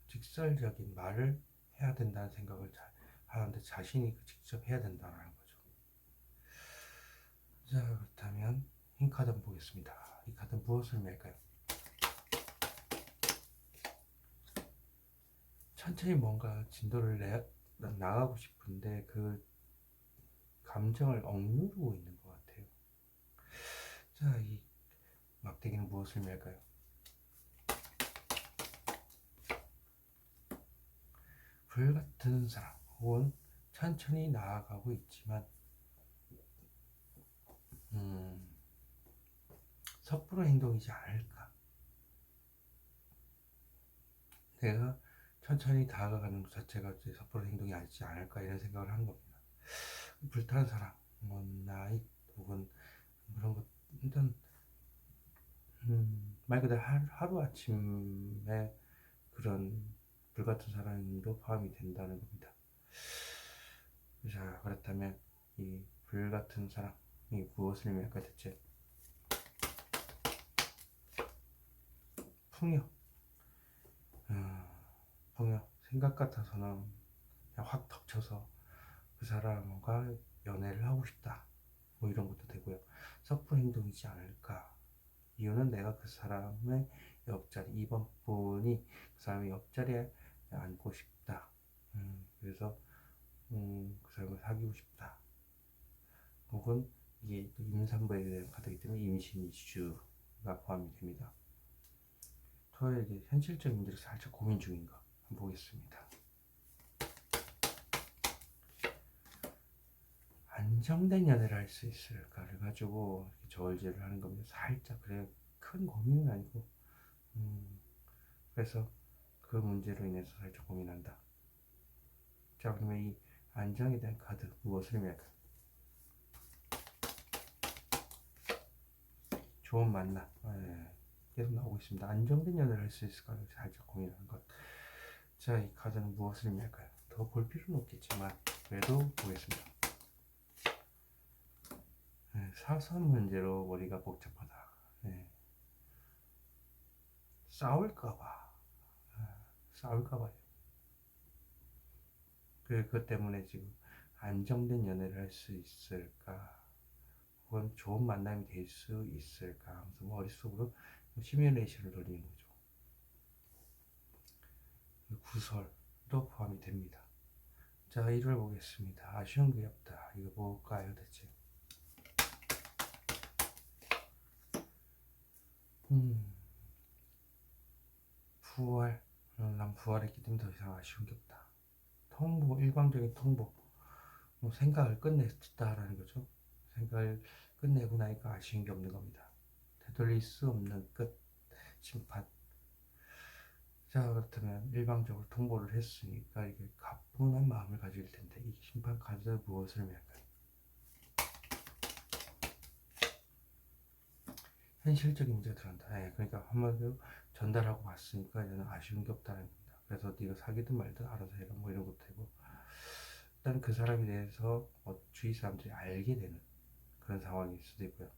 Speaker 1: 직설적인 말을 해야 된다는 생각을 하는데 자신이 직접 해야 된다는 거죠. 자, 그렇다면 흰 카드 한번 보겠습니다. 이 카드는 무엇을 맬까요? 천천히 뭔가 진도를 나가고 싶은데 그 감정을 억누르고 있는 것 같아요. 자, 이 막대기는 무엇을 맬까요? 불같은 사람 혹은 천천히 나아가고 있지만 섣부른 행동이지 않을까. 내가 천천히 다가가는 것 자체가 섣부른 행동이 아니지 않을까 이런 생각을 하는 겁니다. 불타는 사람, 나이 혹은 그런 것, 일단 말 그대로 하루아침에 그런 불같은 사람도 포함이 된다는 겁니다. 자, 그렇다면 이 불같은 사람이 무엇을 의미할까 대체? 풍요. 풍요. 생각 같아서는 그냥 확 덮쳐서 그 사람과 연애를 하고 싶다. 뭐 이런 것도 되고요. 섣부른 행동이지 않을까. 이유는 내가 그 사람의 옆자리, 2번 분이 그 사람의 옆자리에 앉고 싶다. 그래서 그 사람을 사귀고 싶다. 혹은 이게 임산부에 대한 카드이기 때문에 임신 이슈가 포함이 됩니다. 저에게 현실적인 문제를 살짝 고민 중인가 한번 보겠습니다. 안정된 연애를 할 수 있을까를 가지고 저울질을 하는 겁니다. 살짝. 그래, 큰 고민은 아니고 그래서 그 문제로 인해서 살짝 고민한다. 자, 그러면 이 안정에 대한 카드 무엇을 의미할까요? 좋은 만남. 계속 나오고 있습니다. 안정된 연애를 할 수 있을까 살짝 고민하는 것. 자, 이 카드는 무엇을 의미할까요? 더 볼 필요는 없겠지만 그래도 보겠습니다. 사소한 문제로 머리가 복잡하다. 싸울까봐요. 그것 때문에 지금 안정된 연애를 할 수 있을까? 혹은 좋은 만남이 될 수 있을까? 하면서 머릿속으로 시뮬레이션을 돌리는 거죠. 구설도 포함이 됩니다. 자, 1을 보겠습니다. 아쉬운 게 없다. 이거 뭘까요, 대체? 부활. 난 부활했기 때문에 더 이상 아쉬운 게 없다. 통보, 일방적인 통보. 생각을 끝냈다라는 거죠. 생각을 끝내고 나니까 아쉬운 게 없는 겁니다. 되돌릴 수 없는 끝, 심판. 자, 그렇다면 일방적으로 통보를 했으니까 이게 가뿐한 마음을 가질 텐데 이 심판 카드 무엇을 의미할까요? 현실적인 문제가 들어간다. 그러니까 한마디로 전달하고 봤으니까 이제는 아쉬운 게 없다는 겁니다. 그래서 네가 사귀든 말든 알아서 해라 뭐 이런 것도 되고, 일단 그 사람에 대해서 주위 사람들이 알게 되는 그런 상황일 수도 있고요.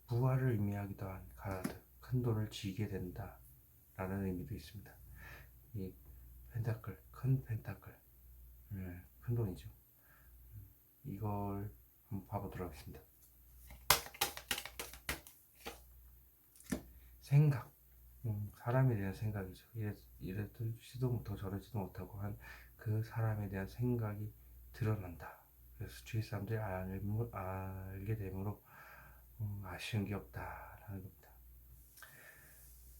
Speaker 1: 부활을 의미하기도 한 카드, 큰 돈을 쥐게 된다 라는 의미도 있습니다. 이 펜타클, 큰 펜타클, 큰 돈이죠. 이걸 한번 봐보도록 하겠습니다. 생각, 사람에 대한 생각이죠. 이래지도 못하고 저러지도 못하고 한 그 사람에 대한 생각이 드러난다. 그래서 주위 사람들이 알게 되므로 아쉬운 게 없다라는 겁니다.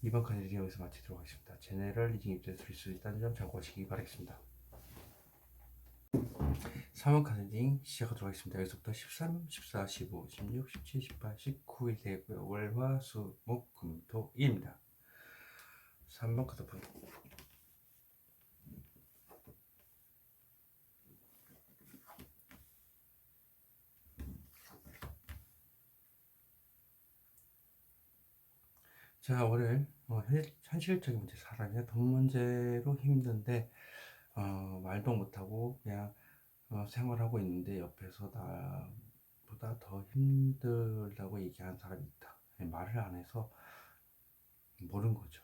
Speaker 1: 이번 카드 리딩 여기서 마치도록 하겠습니다. 제네럴 리딩 입장에서 드릴 수 있다는 점 참고하시기 바라겠습니다. 3번 카드 리딩 시작하도록 하겠습니다. 여기서부터 13, 14, 15, 16, 17, 18, 19일 되고요. 월, 화, 수, 목, 금, 토, 일입니다. 3번 카드 분. 자, 월요일 현실적인 문제, 사람이 돈 문제로 힘든데 말도 못하고 그냥 생활하고 있는데 옆에서 나보다 더 힘들다고 얘기하는 사람이 있다. 말을 안 해서 모르는 거죠.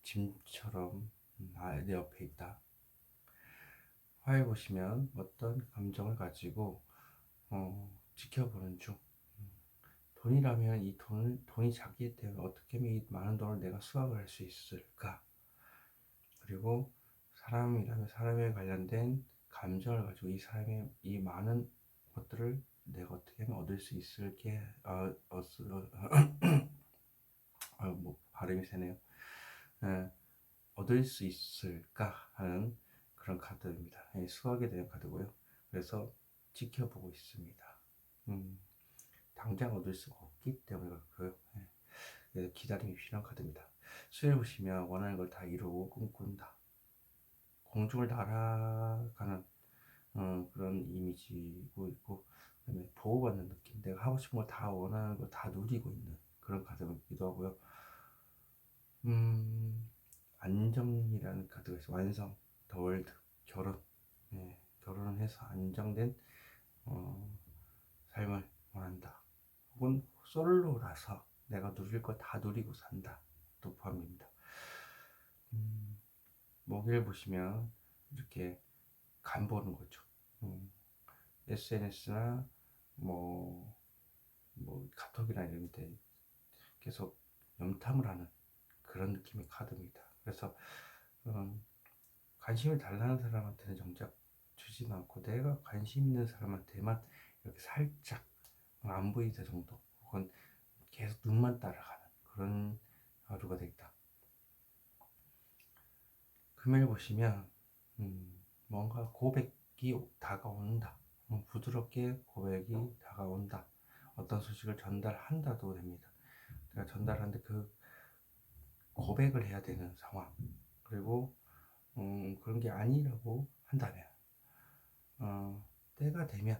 Speaker 1: 짐처럼 내 옆에 있다. 화해 보시면 어떤 감정을 가지고 지켜보는 중. 돈이라면 돈이 자기 때문에 어떻게 하면 이 많은 돈을 내가 수확을 할 수 있을까? 그리고 사람이라면 사람에 관련된 감정을 가지고 이 사람의 이 많은 것들을 내가 어떻게 하면 얻을 수 있을게, 뭐 발음이 새네요. 얻을 수 있을까 하는 그런 카드입니다. 수학에 대한 카드고요. 그래서 지켜보고 있습니다. 당장 얻을 수가 없기 때문에 그렇고요. 기다림이 필요한 카드입니다. 수요일 보시면 원하는 걸 다 이루고 꿈꾼다. 공중을 날아가는 그런 이미지고 있고, 그다음에 보호받는 느낌. 내가 하고 싶은 거 다 원하는 거 다 누리고 있는 그런 카드이기도 하고요. 안정이라는 카드가 있어요. 완성, 더 월드, 결혼. 결혼을 해서 안정된 삶을 원한다. 혹은 솔로라서 내가 누릴 거 다 누리고 산다. 또 포함입니다. 목요일 보시면 이렇게 간 보는 거죠. SNS나 뭐 카톡이나 이런 데 계속 염탐을 하는 그런 느낌의 카드입니다. 그래서 관심을 달라는 사람한테는 정작 주지는 않고 내가 관심 있는 사람한테만 이렇게 살짝 안 보이는 정도, 혹은 계속 눈만 따라가는 그런 하루가 되겠다. 금요일 보시면 뭔가 고백이 다가온다. 부드럽게 고백이 다가온다. 어떤 소식을 전달한다도 됩니다. 내가 전달하는데 그 고백을 해야 되는 상황, 그리고 그런 게 아니라고 한다면 때가 되면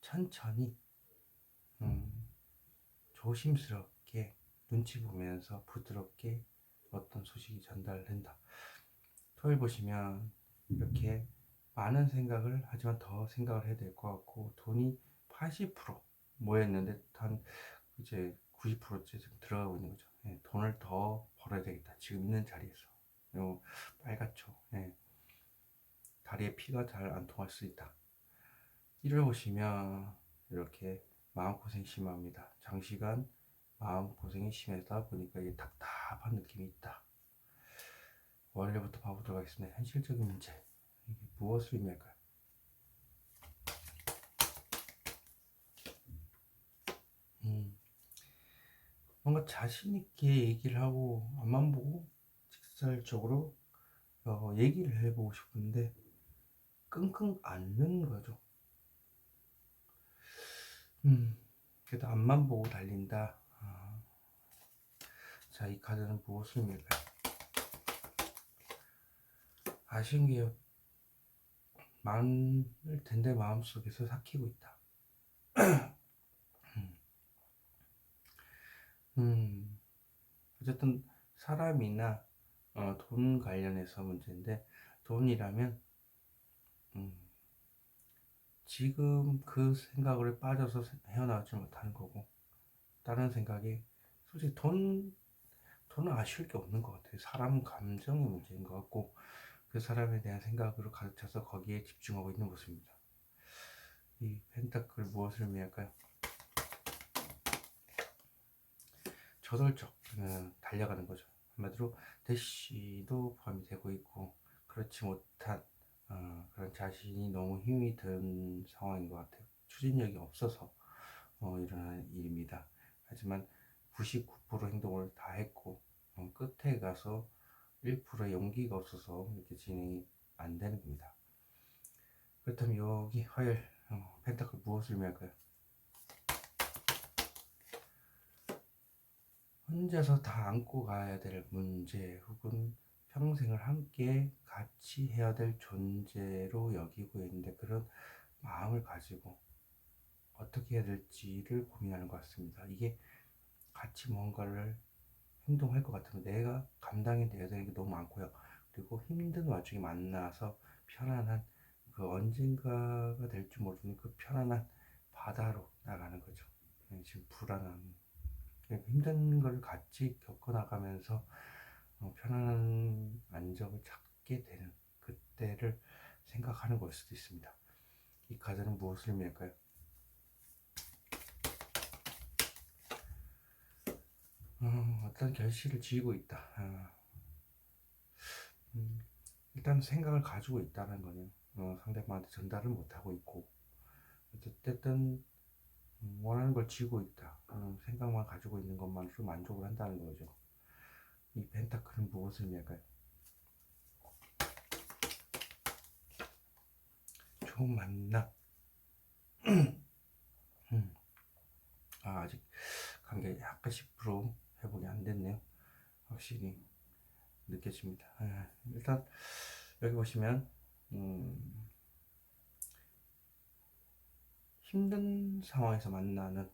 Speaker 1: 천천히 조심스럽게 눈치 보면서 부드럽게 어떤 소식이 전달된다. 토요일 보시면 이렇게 많은 생각을 하지만 더 생각을 해야 될 것 같고, 돈이 80% 모였는데 한 이제 90%째 지금 들어가고 있는 거죠. 돈을 더 벌어야 되겠다. 지금 있는 자리에서. 빨갛죠. 다리에 피가 잘 안 통할 수 있다. 일요일 보시면 이렇게 마음고생 심합니다. 장시간 마음고생이 심하다 보니까 이게 답답한 느낌이 있다. 월요일부터 봐보도록 하겠습니다. 현실적인 문제, 이게 무엇을 의미할까요? 뭔가 자신 있게 얘기를 하고 앞만 보고 직설적으로 얘기를 해보고 싶은데 끙끙 앓는 거죠. 그래도 앞만 보고 달린다. 자, 이 카드는 무엇을 의미할까요? 아쉬운 게 많을 텐데 마음속에서 삭히고 있다. 어쨌든 사람이나 돈 관련해서 문제인데, 돈이라면 지금 그 생각을 빠져서 헤어나오지 못하는 거고, 다른 생각에 솔직히 돈은 아쉬울 게 없는 것 같아요. 사람 감정의 문제인 것 같고, 그 사람에 대한 생각으로 가르쳐서 거기에 집중하고 있는 모습입니다. 이 펜타클 무엇을 의미할까요? 저돌적, 달려가는 거죠. 한마디로 대시도 포함이 되고 있고, 그렇지 못한 그런 자신이 너무 힘이 든 상황인 것 같아요. 추진력이 없어서 일어나는 일입니다. 하지만 99% 행동을 다 했고 끝에 가서 1%의 용기가 없어서 이렇게 진행이 안 되는 겁니다. 그렇다면 여기 화요일 펜타클 무엇을 의미할까요? 혼자서 다 안고 가야 될 문제 혹은 평생을 함께 같이 해야 될 존재로 여기고 있는데 그런 마음을 가지고 어떻게 해야 될지를 고민하는 것 같습니다. 이게 같이 뭔가를 행동할 것 같으면 내가 감당이 돼야 되는 게 너무 많고요. 그리고 힘든 와중에 만나서 편안한 그 언젠가가 될지 모르는 그 편안한 바다로 나가는 거죠. 지금 불안한 힘든 걸 같이 겪어나가면서 편안한 안정을 찾게 되는 그때를 생각하는 걸 수도 있습니다. 이 카드는 무엇을 의미할까요? 어떤 결실을 지고 있다. 일단 생각을 가지고 있다는 거는 상대방한테 전달을 못하고 있고 어쨌든 원하는 걸 쥐고 있다. 생각만 가지고 있는 것만으로 만족을 한다는 거죠. 이 펜타클은 무엇을 의미할까요? 좋은 만남. 아직 관계 약간 10% 회복이 안 됐네요. 확실히 느껴집니다. 일단 여기 보시면 힘든 상황에서 만나는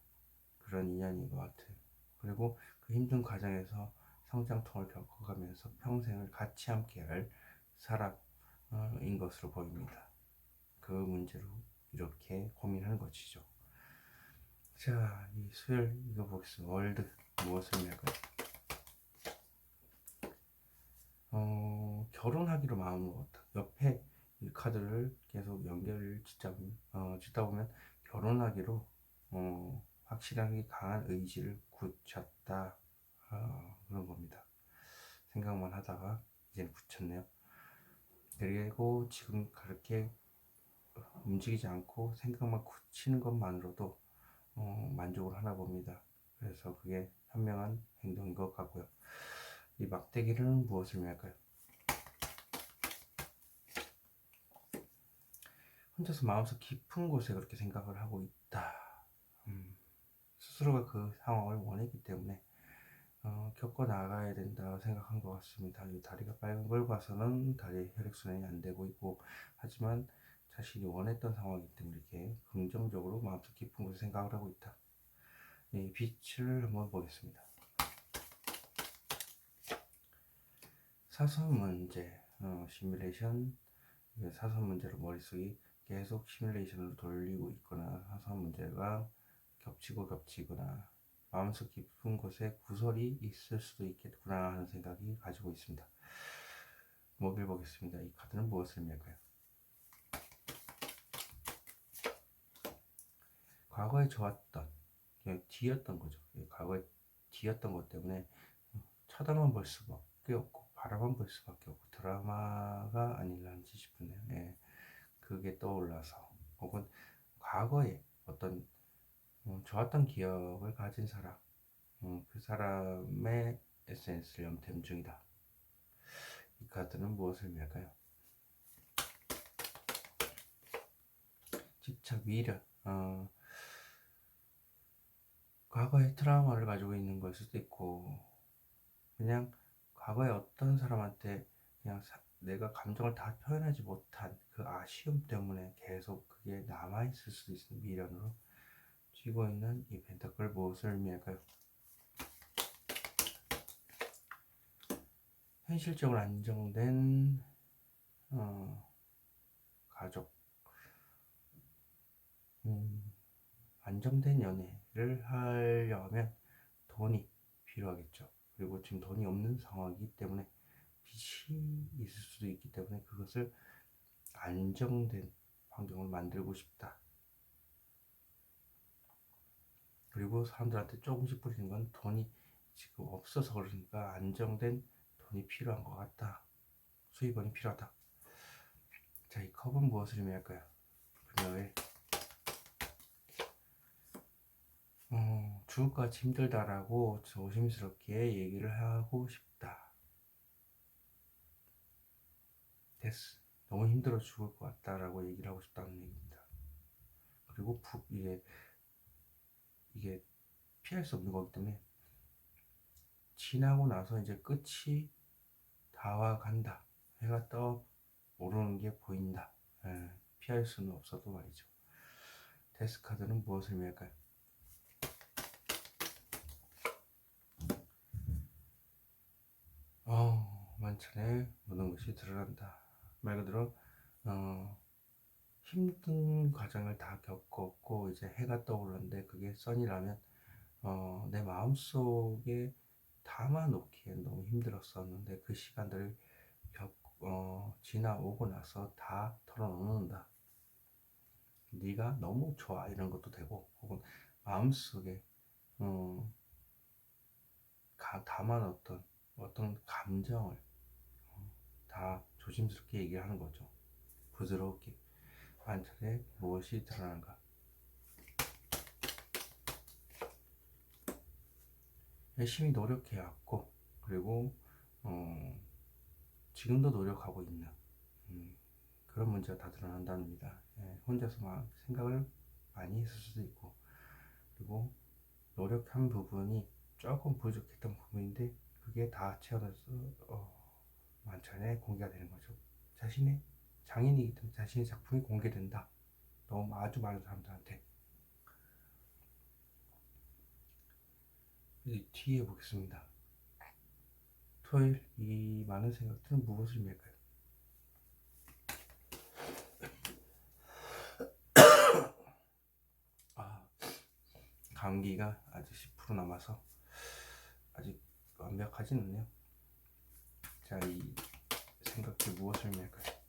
Speaker 1: 그런 인연인 것 같아요. 그리고 그 힘든 과정에서 성장통을 겪어가면서 평생을 같이 함께할 사람인 것으로 보입니다. 그 문제로 이렇게 고민하는 것이죠. 자, 이 수요일 이거 보겠습니다. 월드 무엇을 의미할까요? 결혼하기로 마음을 먹었다. 옆에 이 카드를 계속 연결을 짓다 보면 결혼하기로 확실하게 강한 의지를 굳혔다. 그런 겁니다. 생각만 하다가 이제 굳혔네요. 그리고 지금 그렇게 움직이지 않고 생각만 굳히는 것만으로도 만족을 하나 봅니다. 그래서 그게 현명한 행동인 것 같고요. 이 막대기는 무엇을 의미할까요? 혼자서 마음속 깊은 곳에 그렇게 생각을 하고 있다. 스스로가 그 상황을 원했기 때문에 겪어 나가야 된다 생각한 것 같습니다. 이 다리가 빨간 걸 봐서는 다리 혈액순환이 안 되고 있고 하지만 자신이 원했던 상황이기 때문에 이렇게 긍정적으로 마음속 깊은 곳에 생각을 하고 있다. 이 빛을 한번 보겠습니다. 사선 문제, 시뮬레이션, 사선 문제로 머릿속이 계속 시뮬레이션을 돌리고 있거나 사선 문제가 겹치거나 마음속 깊은 곳에 구설이 있을 수도 있겠구나 하는 생각이 가지고 있습니다. 목을 보겠습니다. 이 카드는 무엇을 의미할까요? 과거에 좋았던, 뒤였던 거죠. 과거에 뒤였던 것 때문에 쳐다만 볼 수밖에 없고 바라만 볼 수밖에 없고 드라마가 아닐런지 싶네요. 그게 떠올라서 혹은 과거에 어떤 좋았던 기억을 가진 사람, 그 사람의 에센스를 염탐 중이다. 이 카드는 무엇을 의미할까요? 집착, 미련, 과거의 트라우마를 가지고 있는 걸 수도 있고 그냥 과거에 어떤 사람한테 그냥 내가 감정을 다 표현하지 못한 그 아쉬움 때문에 계속 그게 남아있을 수도 있습니다. 미련으로 쥐고 있는 이 펜타클 무엇을 의미할까요? 현실적으로 안정된 가족, 안정된 연애를 하려면 돈이 필요하겠죠. 그리고 지금 돈이 없는 상황이기 때문에 빚이 있을 수도 있기 때문에 그것을 안정된 환경을 만들고 싶다. 그리고 사람들한테 조금씩 뿌리는 건 돈이 지금 없어서 그러니까 안정된 돈이 필요한 것 같다. 수입원이 필요하다. 자, 이 컵은 무엇을 의미할까요? 금요일 죽을 것 같이 힘들다라고 조심스럽게 얘기를 하고 싶다. 됐어. 너무 힘들어 죽을 것 같다라고 얘기를 하고 싶다는 얘기입니다. 그리고 이게 피할 수 없는 거기 때문에 지나고 나서 이제 끝이 다와간다. 해가 떠 오르는 게 보인다. 피할 수는 없어도 말이죠. 데스 카드는 무엇을 의미할까요? 만찬에 모든 것이 드러난다. 말 그대로 힘든 과정을 다 겪었고 이제 해가 떠오르는데 그게 선이라면 내 마음속에 담아놓기엔 너무 힘들었었는데 그 시간들을 지나오고 나서 다 털어놓는다. 네가 너무 좋아 이런 것도 되고 혹은 마음속에 담아놓던 어떤 감정을 다 조심스럽게 얘기하는 거죠. 부드럽게. 관찰에 무엇이 드러나는가? 열심히 노력해왔고 그리고 지금도 노력하고 있는 그런 문제가 다 드러난다는 겁니다. 혼자서 막 생각을 많이 했을 수도 있고 그리고 노력한 부분이 조금 부족했던 부분인데 그게 다 채워져서 만찬에 공개가 되는 거죠. 자신의 장인이기 때문에 자신의 작품이 공개된다. 너무 아주 많은 사람들한테. 이 뒤에 보겠습니다. 토요일 이 많은 생각들은 무엇을 의미할까요? 감기가 아직 10% 남아서 아직 완벽하진 않네요. 자, 이 생각들 무엇을 의미할까요?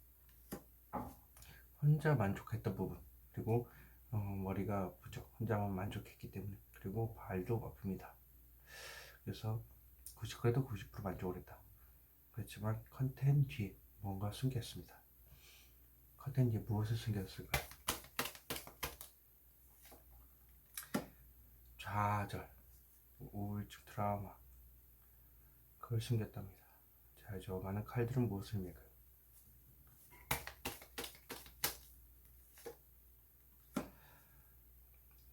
Speaker 1: 혼자 만족했던 부분 그리고 머리가 아프죠. 혼자만 만족했기 때문에 그리고 발도 아픕니다. 그래서 그래도 90% 만족을 했다. 그렇지만 컨텐츠 뒤에 뭔가 숨겼습니다. 컨텐츠 뒤에 무엇을 숨겼을까요? 좌절, 우울증, 트라우마 그걸 숨겼답니다. 자, 저 많은 칼들은 무엇을 의미할까요?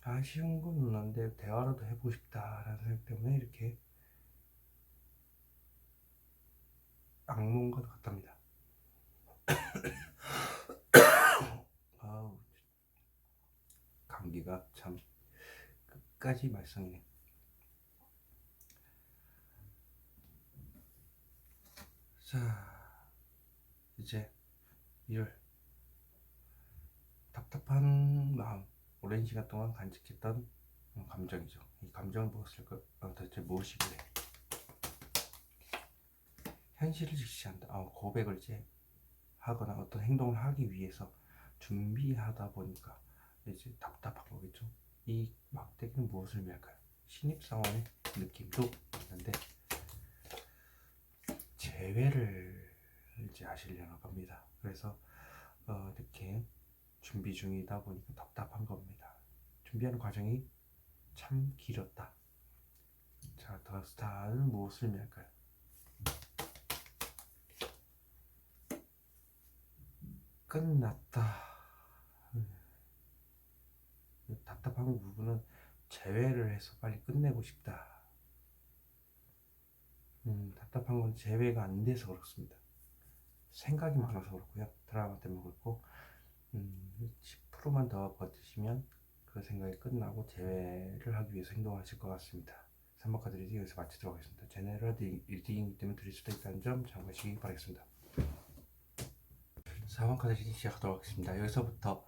Speaker 1: 아쉬운 건 없는데 대화라도 해보고 싶다라는 생각 때문에 이렇게 악몽과 같답니다. 아우, 감기가 참 끝까지 말썽이네. 자, 이제 이럴 답답한 마음, 오랜 시간 동안 간직했던 감정이죠. 이 감정은 도대체 무엇이길래 현실을 직시한다. 고백을 이제 하거나 어떤 행동을 하기 위해서 준비하다 보니까 이제 답답한 거겠죠. 이 막대기는 무엇을 의미할까요? 신입사원의 느낌도 있는데 재회를 이제 하시려나 봅니다. 그래서 이렇게 준비 중이다 보니까 답답한 겁니다. 준비하는 과정이 참 길었다. 자, 더 스타는 무엇을 의미할까요? 끝났다. 답답한 부분은 재회를 해서 빨리 끝내고 싶다. 답답한 건 재회가 안 돼서 그렇습니다. 생각이 많아서 그렇고요. 드라마 때문에 그렇고 10%만 더 버티시면 그 생각이 끝나고 재회를 하기 위해서 행동하실 것 같습니다. 3번 카드 리딩 여기서 마치도록 하겠습니다. 제네럴 리딩이기 때문에 드릴 수도 있다는 점 참고하시기 바라겠습니다. 4번 카드 리딩 시작하도록 하겠습니다. 여기서부터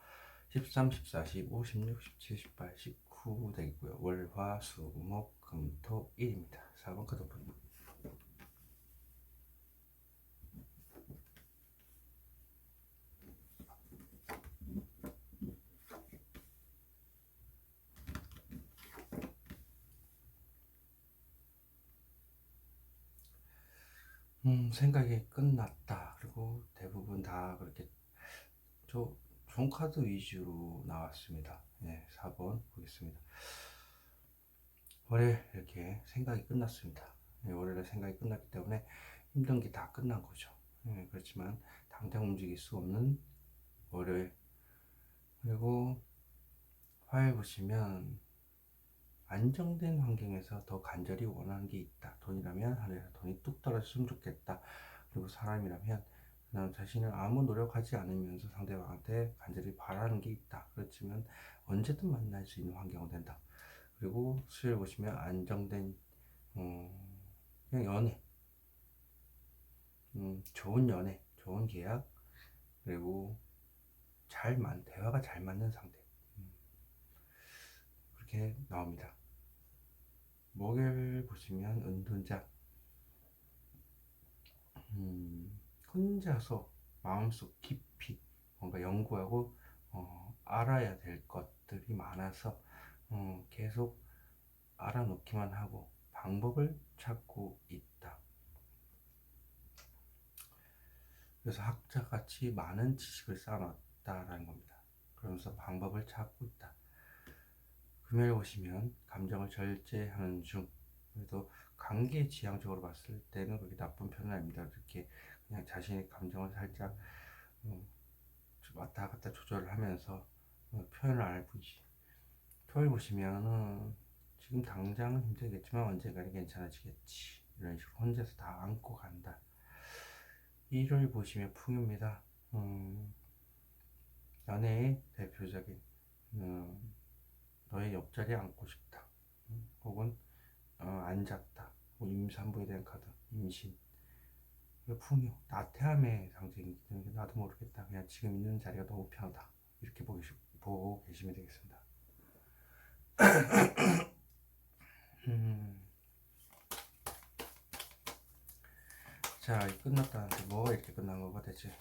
Speaker 1: 13, 14, 15, 16, 17, 18, 19 되겠고요. 월, 화, 수, 목, 금, 토, 일입니다. 4번 카드 오픈. 생각이 끝났다. 그리고 대부분 다 그렇게 좋은 카드 위주로 나왔습니다. 네, 4번 보겠습니다. 월요일 이렇게 생각이 끝났습니다. 월요일에 생각이 끝났기 때문에 힘든 게 다 끝난 거죠. 그렇지만 당장 움직일 수 없는 월요일. 그리고 화요일 보시면 안정된 환경에서 더 간절히 원하는 게 있다. 돈이라면 하늘에서 돈이 뚝 떨어졌으면 좋겠다. 그리고 사람이라면 나 자신은 아무 노력하지 않으면서 상대방한테 간절히 바라는 게 있다. 그렇지만 언제든 만날 수 있는 환경은 된다. 그리고 수요일 보시면 안정된 그냥 연애, 좋은 연애, 좋은 계약, 그리고 대화가 잘 맞는 상대. 그렇게 나옵니다. 목요일 보시면 은둔자, 혼자서 마음속 깊이 뭔가 연구하고 알아야 될 것들이 많아서 계속 알아놓기만 하고 방법을 찾고 있다. 그래서 학자같이 많은 지식을 쌓아놨다라는 겁니다. 그러면서 방법을 찾고 있다. 금요일 보시면 감정을 절제하는 중. 그래도 관계 지향적으로 봤을 때는 그렇게 나쁜 편은 아닙니다. 이렇게 그냥 자신의 감정을 살짝 왔다 갔다 조절을 하면서 표현을 알 뿐이지. 토요일 보시면은 지금 당장은 힘들겠지만 언젠가는 괜찮아지겠지. 이런 식으로 혼자서 다 안고 간다. 일요일 보시면 풍요입니다. 연애의 대표적인 너의 옆자리에 앉고 싶다. 혹은 앉았다. 임산부에 대한 카드, 임신, 풍요, 나태함의 상징이기 때문에 나도 모르겠다. 그냥 지금 있는 자리가 너무 편하다. 이렇게 보고 계시면 되겠습니다. 자, 끝났다는데 뭐가 이렇게 끝난 거가 대체?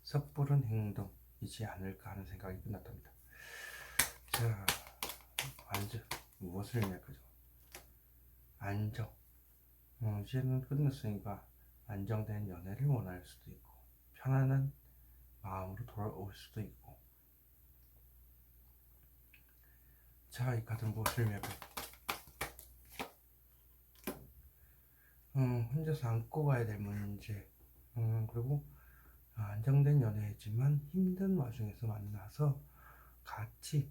Speaker 1: 섣부른 행동이지 않을까 하는 생각이 끝났답니다. 자, 무엇을 의미할까죠? 안정. 이제는 끝났으니까 안정된 연애를 원할 수도 있고 편안한 마음으로 돌아올 수도 있고. 자, 이 카드는 무엇을 의미할까요? 혼자서 안고 가야 될 문제. 그리고 안정된 연애지만 힘든 와중에서 만나서 같이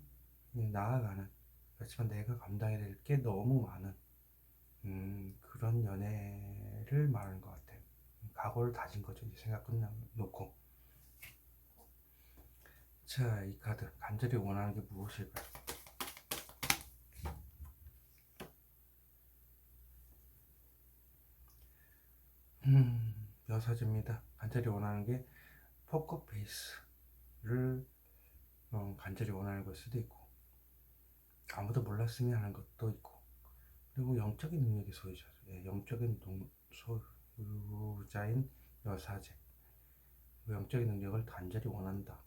Speaker 1: 나아가는, 그렇지만 내가 감당해야 될 게 너무 많은 그런 연애를 말하는 것 같아요. 각오를 다진 거죠. 이제 생각 끝나놓고. 자, 이 카드 간절히 원하는 게 무엇일까요? 여사제입니다. 간절히 원하는 게 포커페이스를 간절히 원하는 걸 수도 있고 아무도 몰랐으면 하는 것도 있고, 그리고 영적인 능력의 소유자, 영적인 소유자인 여사제, 그 영적인 능력을 간절히 원한다.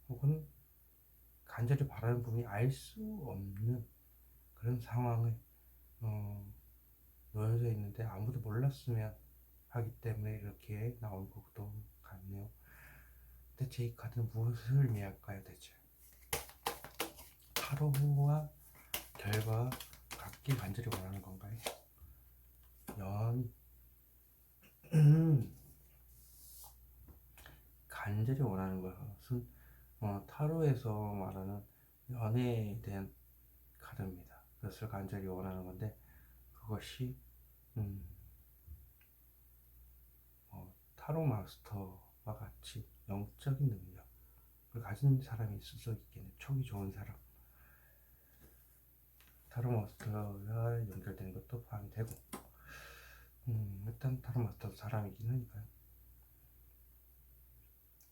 Speaker 1: 혹은 간절히 바라는 부분이 알 수 없는 그런 상황에 놓여져 있는데 아무도 몰랐으면 하기 때문에 이렇게 나온 것도 같네요. 대체 이 카드는 무엇을 의미할까요? 대체 타로와 결과 같길 간절히 원하는 건가요? 간절히 원하는 것은 타로에서 말하는 연애에 대한 카드입니다. 그것을 간절히 원하는 건데 그것이 타로 마스터와 같이 영적인 능력을 가진 사람이 있을 수 있겠네요. 촉이 좋은 사람, 타로 마스터와 연결되는 것도 포함이 되고, 일단 타로 마스터도 사람이긴 하니까요.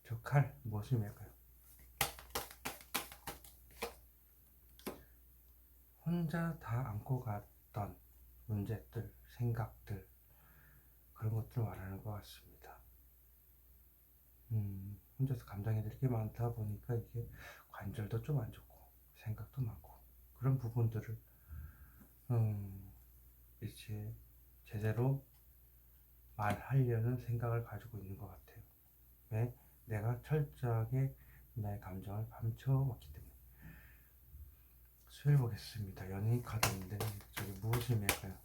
Speaker 1: 저 칼 무엇을 의미할까요? 혼자 다 안고 갔던 문제들, 생각들, 그런 것들 말하는 것 같습니다. 혼자서 감당해야 될 게 많다 보니까 이게 관절도 좀 안 좋고 생각도 많고 그런 부분들을 이제 제대로 말하려는 생각을 가지고 있는 것 같아요. 왜? 내가 철저하게 나의 감정을 감춰왔기 때문에. 수혈 보겠습니다. 연예인 카드인데 저기 무엇을 의미할까요?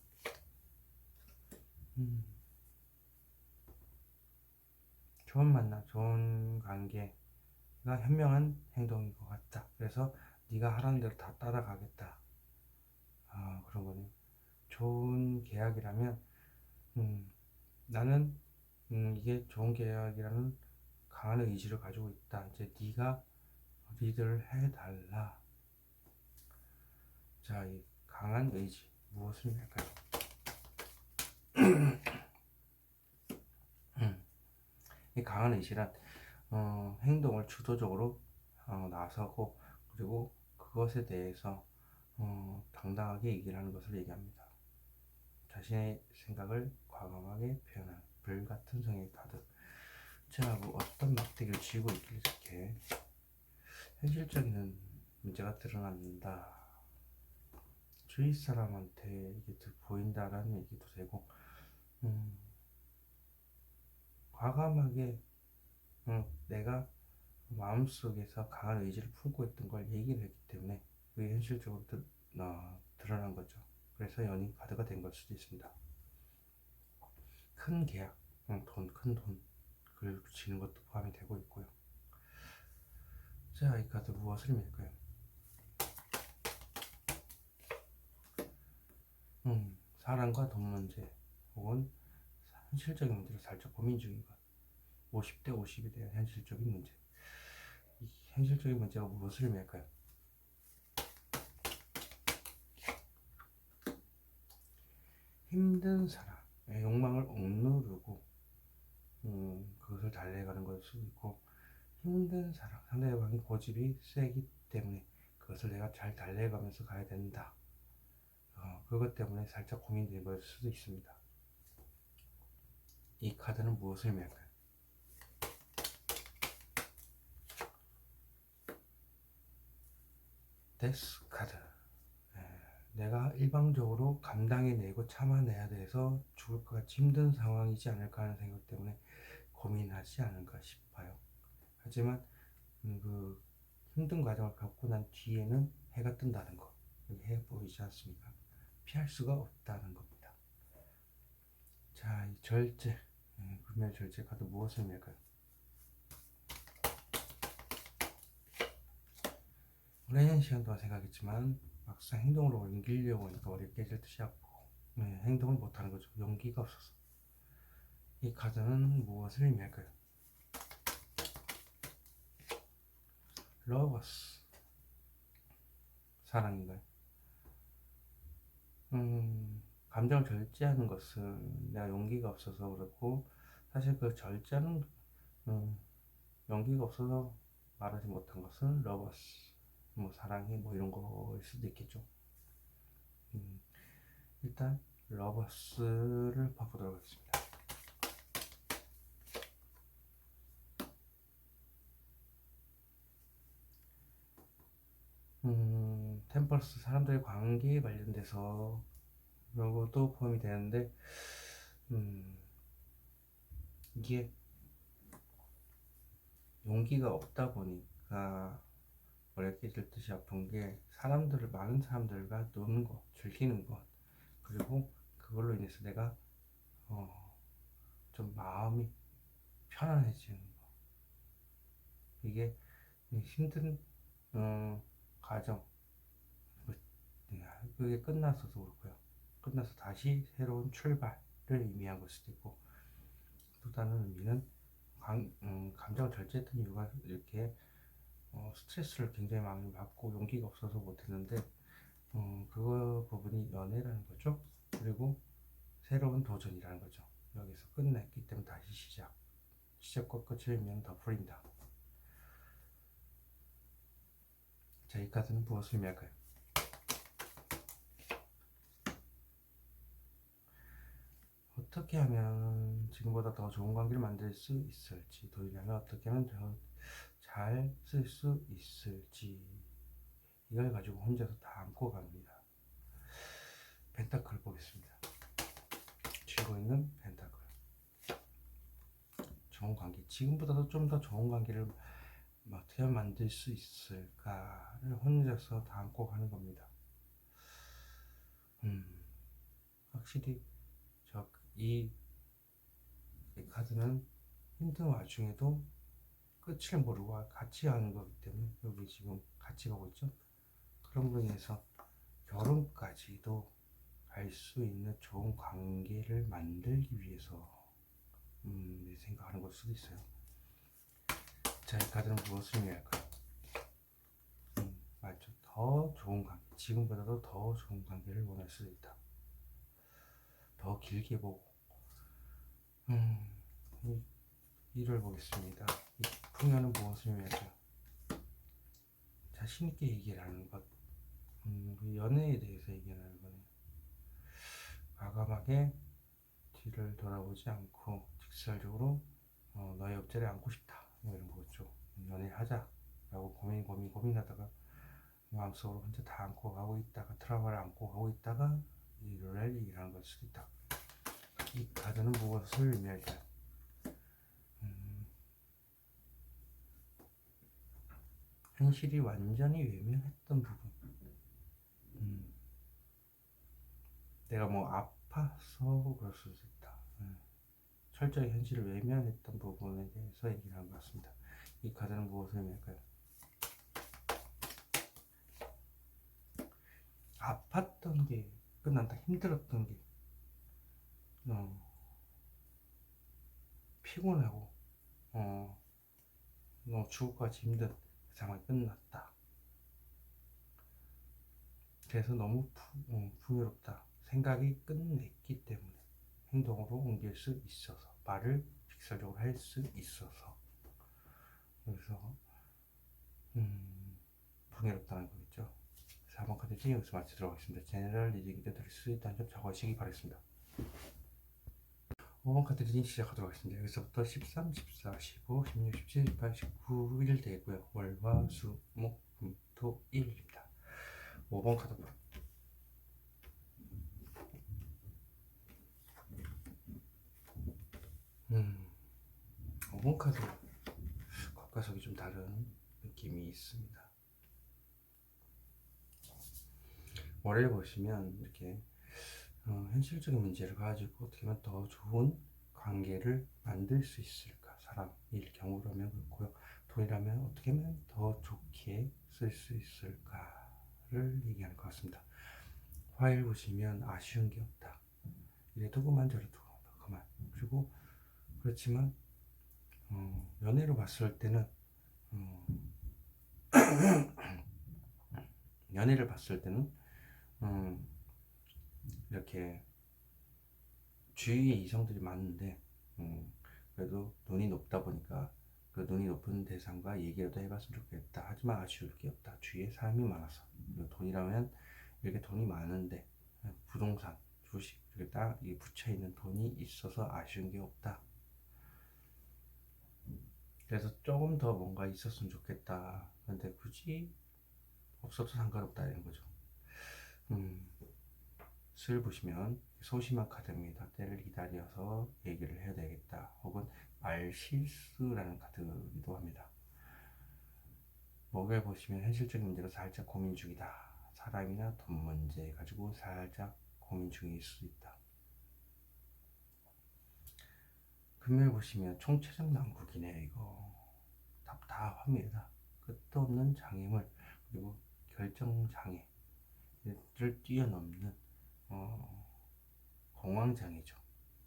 Speaker 1: 좋은 만남, 좋은 관계가 현명한 행동인 것 같다. 그래서 네가 하라는 대로 다 따라가겠다. 그런 거네요. 좋은 계약이라면 나는 이게 좋은 계약이라는 강한 의지를 가지고 있다. 이제 네가 리드를 해달라. 자, 이 강한 의지 무엇을 할까요? 이 강한 의지란 행동을 주도적으로 나서고 그리고 그것에 대해서 당당하게 얘기를 하는 것을 얘기합니다. 자신의 생각을 과감하게 표현하는 불같은 성의 카드. 제가 뭐 어떤 막대기를 쥐고 있길래 이렇게 현실적인 문제가 드러난다. 주위 사람한테 이게 보인다라는 얘기도 되고, 과감하게 내가 마음속에서 강한 의지를 품고 있던 걸 얘기를 했기 때문에 그게 현실적으로 드러난 거죠. 그래서 연인 카드가 된 걸 수도 있습니다. 큰 계약, 큰 돈, 그걸 지는 것도 포함이 되고 있고요. 자, 이 카드 무엇을 의미할까요? 사랑과 돈 문제 혹은 현실적인 문제를 살짝 고민 중인 것. 50대 50에 대한 현실적인 문제. 이 현실적인 문제가 무엇을 의미할까요? 힘든 사랑의 욕망을 억누르고 그것을 달래가는 걸 수도 있고, 힘든 사랑, 상대방이 고집이 세기 때문에 그것을 내가 잘 달래가면서 가야 된다. 그것 때문에 살짝 고민된 걸 수도 있습니다. 이 카드는 무엇을 의미할까요? 데스 카드. 내가 일방적으로 감당해내고 참아내야 돼서 죽을 것 같이 힘든 상황이지 않을까 하는 생각 때문에 고민하지 않을까 싶어요. 하지만 그 힘든 과정을 겪고 난 뒤에는 해가 뜬다는 거, 여기 해 보이지 않습니까? 피할 수가 없다는 겁니다. 자, 이 절제, 불멸 절제 카드 무엇을 의미할까요? 오랜 시간 동안 생각했지만 막상 행동으로 옮기려고 하니까 머리가 깨질 듯이 아프고 행동을 못하는 거죠. 용기가 없어서. 이 카드는 무엇을 의미할까요? 러버스, 사랑인가요? 감정을 절제하는 것은 내가 용기가 없어서 그렇고, 사실 그 절제는 용기가 없어서 말하지 못한 것은 러버스, 뭐 사랑해, 뭐 이런 거일 수도 있겠죠. 일단 러버스를 바꾸도록 하겠습니다. 템퍼런스, 사람들의 관계에 관련돼서 이런 것도 포함이 되는데, 이게 용기가 없다 보니까 머리가 깨질 듯이 아픈 게, 많은 사람들과 노는 것, 즐기는 것, 그리고 그걸로 인해서 내가 좀 마음이 편안해지는 거. 이게 힘든 과정, 그게 끝났어도 그렇고요. 끝나서 다시 새로운 출발을 의미한 걸 수도 있고, 또 다른 의미는 감정을 절제했던 이유가 이렇게 스트레스를 굉장히 많이 받고 용기가 없어서 못했는데, 그 부분이 연애라는 거죠. 그리고 새로운 도전이라는 거죠. 여기서 끝냈기 때문에 다시 시작과 끝을 의미하는 더풀입니다. 자, 이 카드는 무엇을 의미할까요? 어떻게 하면 지금보다 더 좋은 관계를 만들 수 있을지, 도리라면 어떻게 하면 더 잘 쓸 수 있을지, 이걸 가지고 혼자서 다 안고 갑니다. 펜타클 보겠습니다. 쥐고 있는 펜타클. 좋은 관계, 지금보다도 좀 더 좋은 관계를 어떻게 하면 만들 수 있을까를 혼자서 다 안고 가는 겁니다. 확실히 이 카드는 힘든 와중에도 끝을 모르고 같이 하는 거기 때문에 여기 지금 같이 가고 있죠. 그런 거로 인해서 결혼까지도 갈 수 있는 좋은 관계를 만들기 위해서 생각하는 걸 수도 있어요. 자, 이 카드는 무엇을 의미할까요? 맞죠. 더 좋은 관계, 지금보다도 더 좋은 관계를 원할 수도 있다. 더 길게 보고 이를 보겠습니다. 이 풍요는 무엇을 의미할까요? 자신있게 얘기를 하는 것, 연애에 대해서 얘기하는 거네요. 과감하게 뒤를 돌아보지 않고 직설적으로 너의 옆자리에 앉고 싶다 뭐 이런 거죠. 연애하자 라고 고민하다가 마음속으로 혼자 다 안고 가고 있다가 트라우마를 안고 가고 있다가 이를 얘기를 하는 걸 수도 있다. 이 카드는 무엇을 의미할까요? 현실이 완전히 외면했던 부분, 내가 뭐 아파서 그럴 수도 있다. 철저히 현실을 외면했던 부분에 대해서 얘기를 한 것 같습니다. 이 카드는 무엇을 의미할까요? 아팠던 게 끝난다. 힘들었던 게 피곤하고 죽을 것 같이 힘든 그 상황이 끝났다. 그래서 너무 풍요롭다. 생각이 끝냈기 때문에 행동으로 옮길 수 있어서, 말을 직설적으로 할 수 있어서, 그래서 풍요롭다는 거겠죠. 4번 카드 중 여기서 마치도록 하겠습니다. 제너럴 리딩도 드릴 수 있다는 점 적어주시기 바라겠습니다. 5번 카드 리딩 시작하도록 하겠습니다. 여기서부터 13, 14, 15, 16, 17, 18, 19일 되고요. 월, 화, 수, 목, 금, 토, 일입니다. 5번 카드 5번 카드 겉과속이 좀 다른 느낌이 있습니다. 월요일 보시면 이렇게 현실적인 문제를 가지고 어떻게 하면 더 좋은 관계를 만들 수 있을까, 사람일 경우라면 그렇고요. 돈이라면 어떻게 하면 더 좋게 쓸 수 있을까를 얘기하는 것 같습니다. 화요일 보시면 아쉬운 게 없다, 이래도 그만 저래도 그만. 그리고 그렇지만 연애로 봤을 때는 연애를 봤을 때는 이렇게 주위에 이성들이 많은데 그래도 눈이 높다 보니까 그 눈이 높은 대상과 얘기라도 해봤으면 좋겠다. 하지만 아쉬울 게 없다. 주위에 사람이 많아서. 돈이라면 이렇게 돈이 많은데 부동산, 주식, 이렇게 딱 붙여 있는 돈이 있어서 아쉬운 게 없다. 그래서 조금 더 뭔가 있었으면 좋겠다. 근데 굳이 없어도 상관없다 이런 거죠. 수를 보시면 소심한 카드입니다. 때를 기다려서 얘기를 해야 되겠다. 혹은 말실수라는 카드이기도 합니다. 목요일 보시면 현실적인 문제로 살짝 고민 중이다. 사람이나 돈 문제 가지고 살짝 고민 중일 수 있다. 금요일 보시면 총체적 난국이네. 이거 답답합니다. 끝도 없는 장애물, 그리고 결정장애를 뛰어넘는 공황장애죠.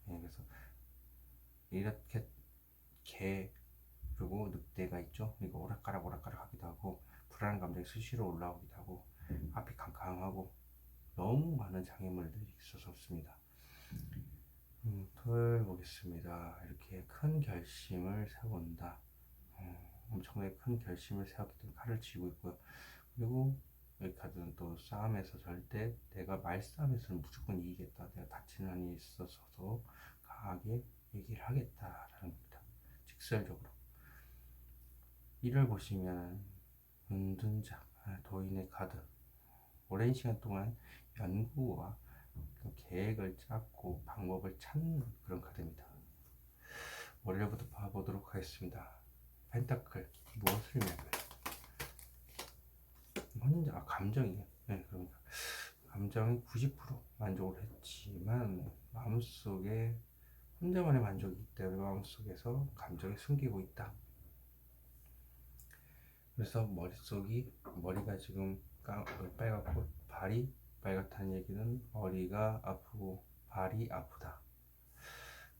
Speaker 1: 그래서 이렇게 개, 그리고 늑대가 있죠. 이거 오락가락 하기도 하고, 불안한 감정이 수시로 올라오기도 하고, 앞이 캄캄하고, 너무 많은 장애물들이 있어서 없습니다. 토요일 보겠습니다. 이렇게 큰 결심을 세운다. 엄청나게 큰 결심을 세웠기 때문에 칼을 쥐고 있고요. 그리고 이 카드는 또 싸움에서 절대 내가 말싸움에서는 무조건 이기겠다, 내가 다치는 한이 있어서도 강하게 얘기를 하겠다라는 겁니다. 직설적으로. 이를 보시면 은둔자, 도인의 카드. 오랜 시간 동안 연구와 계획을 짰고 방법을 찾는 그런 카드입니다. 월요일부터 봐보도록 하겠습니다. 펜타클 무엇을 의미할까요? 감정이에요. 네, 그러니까 감정이 90% 만족을 했지만 마음속에 혼자만의 만족이기 때문에 마음속에서 감정이 숨기고 있다. 그래서 머리가 지금 빨갛고 발이 빨갛다는 얘기는 머리가 아프고 발이 아프다.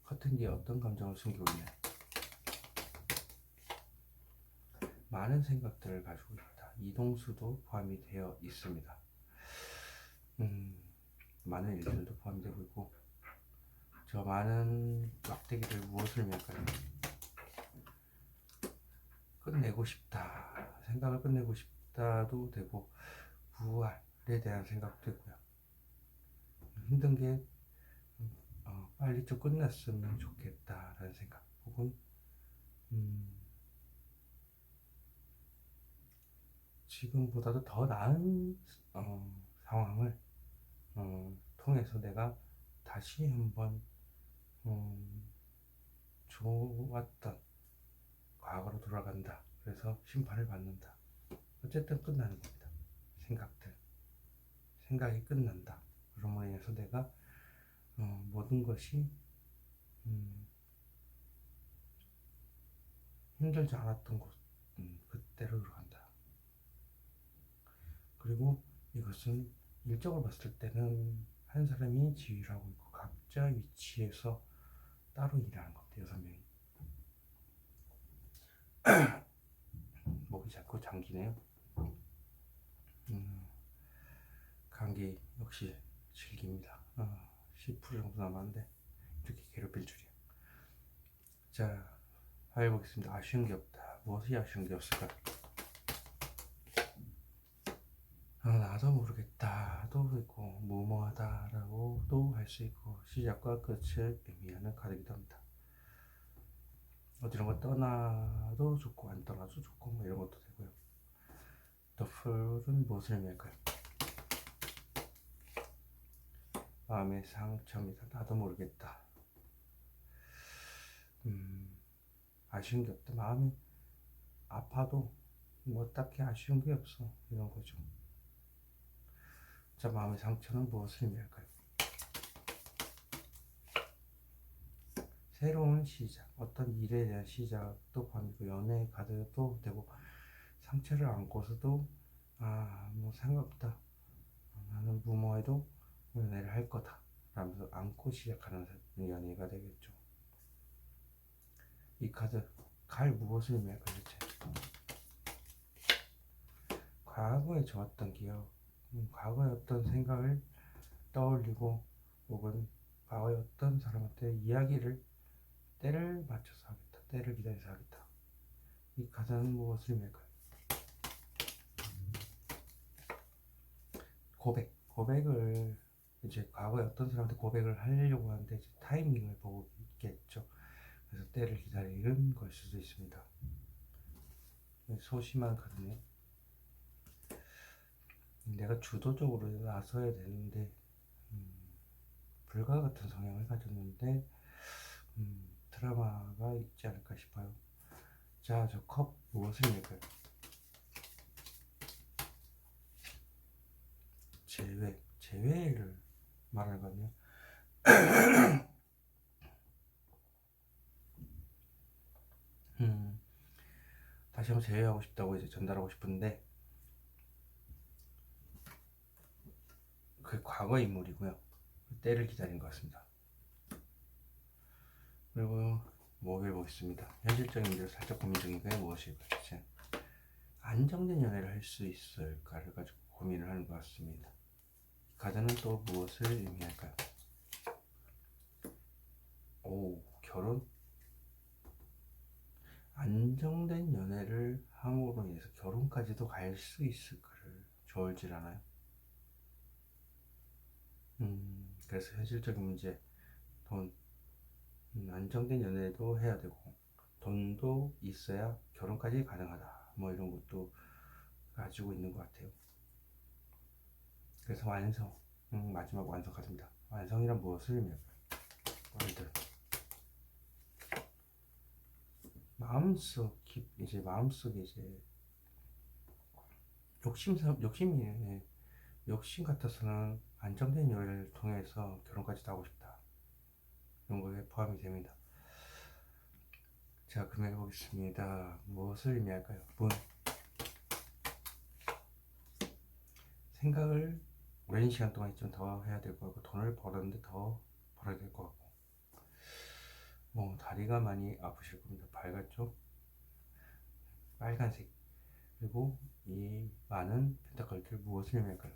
Speaker 1: 같은 뒤에 어떤 감정을 숨기고 있냐? 많은 생각들을 가지고 있다. 이동수도 포함이 되어 있습니다. 많은 일들도 포함되고 있고, 저 많은 막대기를 무엇을 의미할까요? 끝내고 싶다. 생각을 끝내고 싶다도 되고, 부활에 대한 생각도 있고요. 힘든 게 빨리 좀 끝났으면 좋겠다라는 생각, 혹은 지금보다도 더 나은 상황을 통해서 내가 다시 한번 좋았던 과거로 돌아간다. 그래서 심판을 받는다. 어쨌든 끝나는 겁니다. 생각이 끝난다. 그럼으로 인해서 내가 모든 것이 힘들지 않았던 곳, 그때로 돌아간다. 그리고 이것은 일적으로 봤을 때는 한 사람이 지휘를 하고 있고 각자 위치에서 따로 일하는 겁니다. 6명이. 목이 자꾸 잠기네요. 감기 역시 즐깁니다. 10% 정도 남았는데 이렇게 괴롭힐 줄이야. 자, 해보겠습니다. 아쉬운 게 없다. 무엇이 아쉬운 게 없을까? 나도 모르겠다도 있고 무모하다라고도 할 수 있고 시작과 끝을 의미하는 카드이기도 합니다. 어디론가 떠나도 좋고 안 떠나도 좋고 뭐 이런 것도 되고요. 더풀은 무엇을 의미할까요? 마음의 상처입니다. 나도 모르겠다. 아쉬운 게 없다. 마음이 아파도 뭐 딱히 아쉬운 게 없어. 이런 거죠. 자, 마음의 상처는 무엇을 의미할까요? 새로운 시작, 어떤 일에 대한 시작도 포함이고 연애 카드도 되고 상처를 안고서도 뭐 상관없다. 나는 무모해도 연애를 할 거다. 라면서 안고 시작하는 연애가 되겠죠. 이 카드 갈 무엇을 의미할까요? 대체 과거에 좋았던 기억, 과거의 어떤 생각을 떠올리고 혹은 과거의 어떤 사람한테 이야기를 때를 맞춰서 하겠다. 때를 기다려서 하겠다. 이 카드는 무엇을 의미할까요? 고백을 이제 과거에 어떤 사람한테 고백을 하려고 하는데 이제 타이밍을 보고 있겠죠. 그래서 때를 기다리는 걸 수도 있습니다. 소심한 카드네. 내가 주도적으로 나서야 되는데 불과 같은 성향을 가졌는데 드라마가 있지 않을까 싶어요. 자, 저 컵 무엇을 의미할까요? 재회를 말하는 거 같네요. 다시 한번 재회하고 싶다고 이제 전달하고 싶은데 그 과거 인물이고요. 때를 기다린 것 같습니다. 그리고 목요일 보겠습니다. 현실적인 문제를 살짝 고민 중이고요. 무엇일까요? 안정된 연애를 할 수 있을까를 가지고 고민을 하는 것 같습니다. 이 카드는 또 무엇을 의미할까요? 결혼? 안정된 연애를 함으로 인해서 결혼까지도 갈 수 있을까를 좋을지 않아요? 그래서 현실적인 문제, 돈, 안정된 연애도 해야 되고 돈도 있어야 결혼까지 가능하다. 뭐 이런 것도 가지고 있는 것 같아요. 그래서 완성, 마지막 완성 카드입니다. 완성이란 무엇을 의미할까요? 월드. 마음속에 이제 욕심이에요. 예. 욕심 같아서는 안정된 여행을 통해서 결혼까지도 하고 싶다. 이런 거에 포함이 됩니다. 자, 그럼 해보겠습니다. 무엇을 의미할까요? 문. 생각을 오랜 시간 동안 좀 더 해야 될 것 같고, 돈을 벌었는데 더 벌어야 될 것 같고, 다리가 많이 아프실 겁니다. 밝았죠? 빨간색. 그리고 이 많은 펜타클들 무엇을 의미할까요?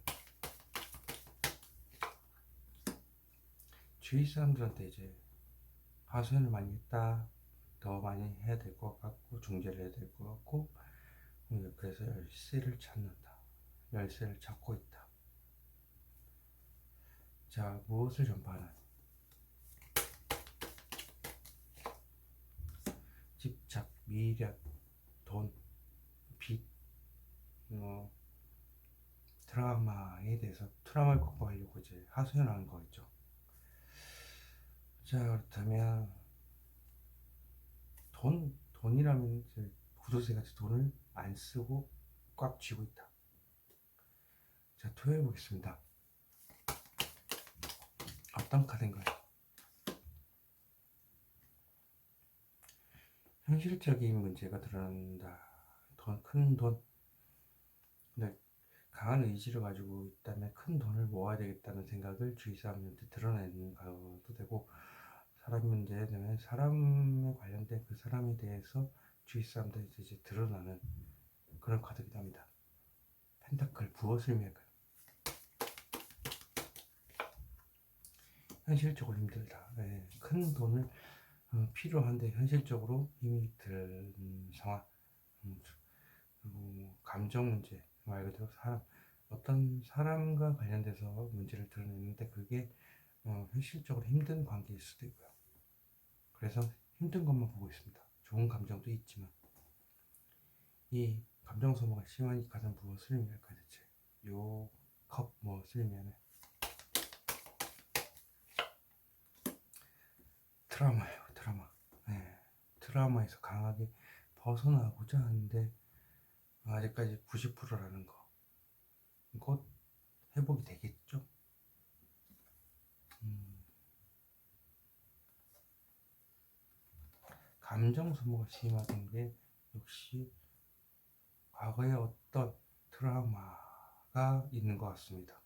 Speaker 1: 주위 사람들한테 이제 하소연을 많이 했다, 더 많이 해야 될 것 같고, 중재를 해야 될 것 같고, 그래서 열쇠를 찾는다. 열쇠를 찾고 있다. 자, 무엇을 전파하는? 집착, 미련, 돈, 빚, 트라우마에 대해서 트라우마를 극복하려고 이제 하소연하는 거겠죠. 자, 그렇다면 돈이라면 이제 구조세 같이 돈을 안 쓰고 꽉 쥐고 있다. 자, 토해해 보겠습니다. 어떤 카드인가요? 현실적인 문제가 드러난다. 큰 돈. 근데 강한 의지를 가지고 있다면 큰 돈을 모아야 되겠다는 생각을 주위 사람들한테 드러내는 것도 되고, 사람 문제에 되면 사람에 관련된 그 사람에 대해서 주위 사람들한테 이제 드러나는 그런 카드이기도 합니다. 펜타클 무엇을 의미할까요? 현실적으로 힘들다. 네, 큰 돈을 필요한데 현실적으로 힘이 든 상황. 그리고 감정 문제, 말 그대로 어떤 사람과 관련돼서 문제를 드러내는데 그게 현실적으로 힘든 관계일 수도 있고요. 그래서 힘든 것만 보고 있습니다. 좋은 감정도 있지만 이 감정 소모가 심한 이 카드는 무엇을 의미할까 대체? 요 컵 무엇을 의미하나요? 트라우마예요. 트라우마. 네, 트라우마에서 강하게 벗어나고자 하는데 아직까지 90%라는 거. 곧 회복이 되겠죠? 음, 감정 소모가 심하던 게 역시 과거에 어떤 트라우마가 있는 것 같습니다.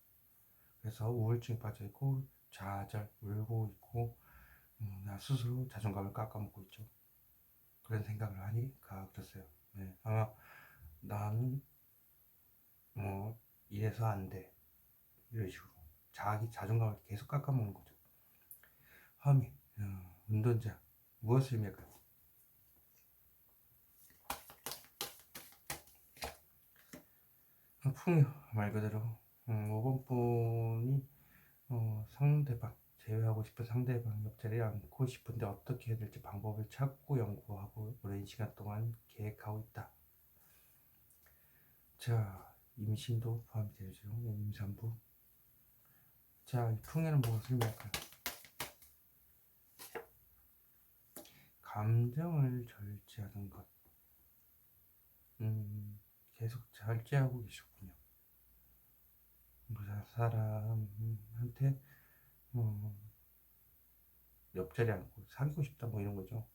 Speaker 1: 그래서 우울증에 빠져 있고 좌절 울고 있고 나 스스로 자존감을 깎아먹고 있죠. 그런 생각을 하니까 그랬어요. 네, 아마 나는 이래서 안 돼. 이런 식으로 자기 자존감을 계속 깎아먹는 거죠. 화미, 운동자 무엇을 의미할까요? 풍요 말 그대로 5번 분이 상대방 제외하고 싶은 상대방 옆자리에 앉고 싶은데 어떻게 해야 될지 방법을 찾고 연구하고 오랜 시간 동안 계획하고 있다. 자, 임신도 포함이 되죠. 임산부. 자, 이 풍요는 무엇을 의미할까요? 감정을 절제하는 것. 계속 절제하고 계셨군요. 사람한테 옆자리에 앉고 사귀고 싶다 뭐 이런 거죠.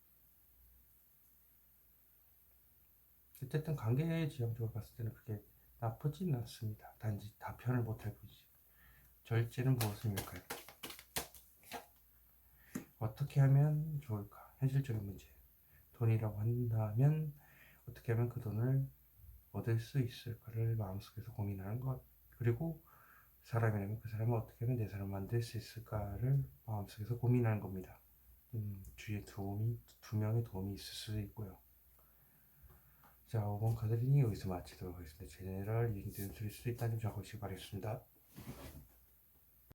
Speaker 1: 어쨌든 관계 지형적으로 봤을 때는 그렇게 나쁘지는 않습니다. 단지 답변을 못할 뿐이지. 절제는 무엇을 의미할까요? 어떻게 하면 좋을까? 현실적인 문제. 돈이라고 한다면 어떻게 하면 그 돈을 얻을 수 있을까를 마음속에서 고민하는 것. 그리고 사람이라면 그 사람을 어떻게 하면 내 사람 만들 수 있을까를 마음속에서 고민하는 겁니다. 주위에 두 명의 도움이 있을 수도 있고요. 자, 5번 카드 리딩 여기서 마치도록 하겠습니다. 제네럴 리딩 드릴 수 있다는 점 적으시기 바라겠습니다.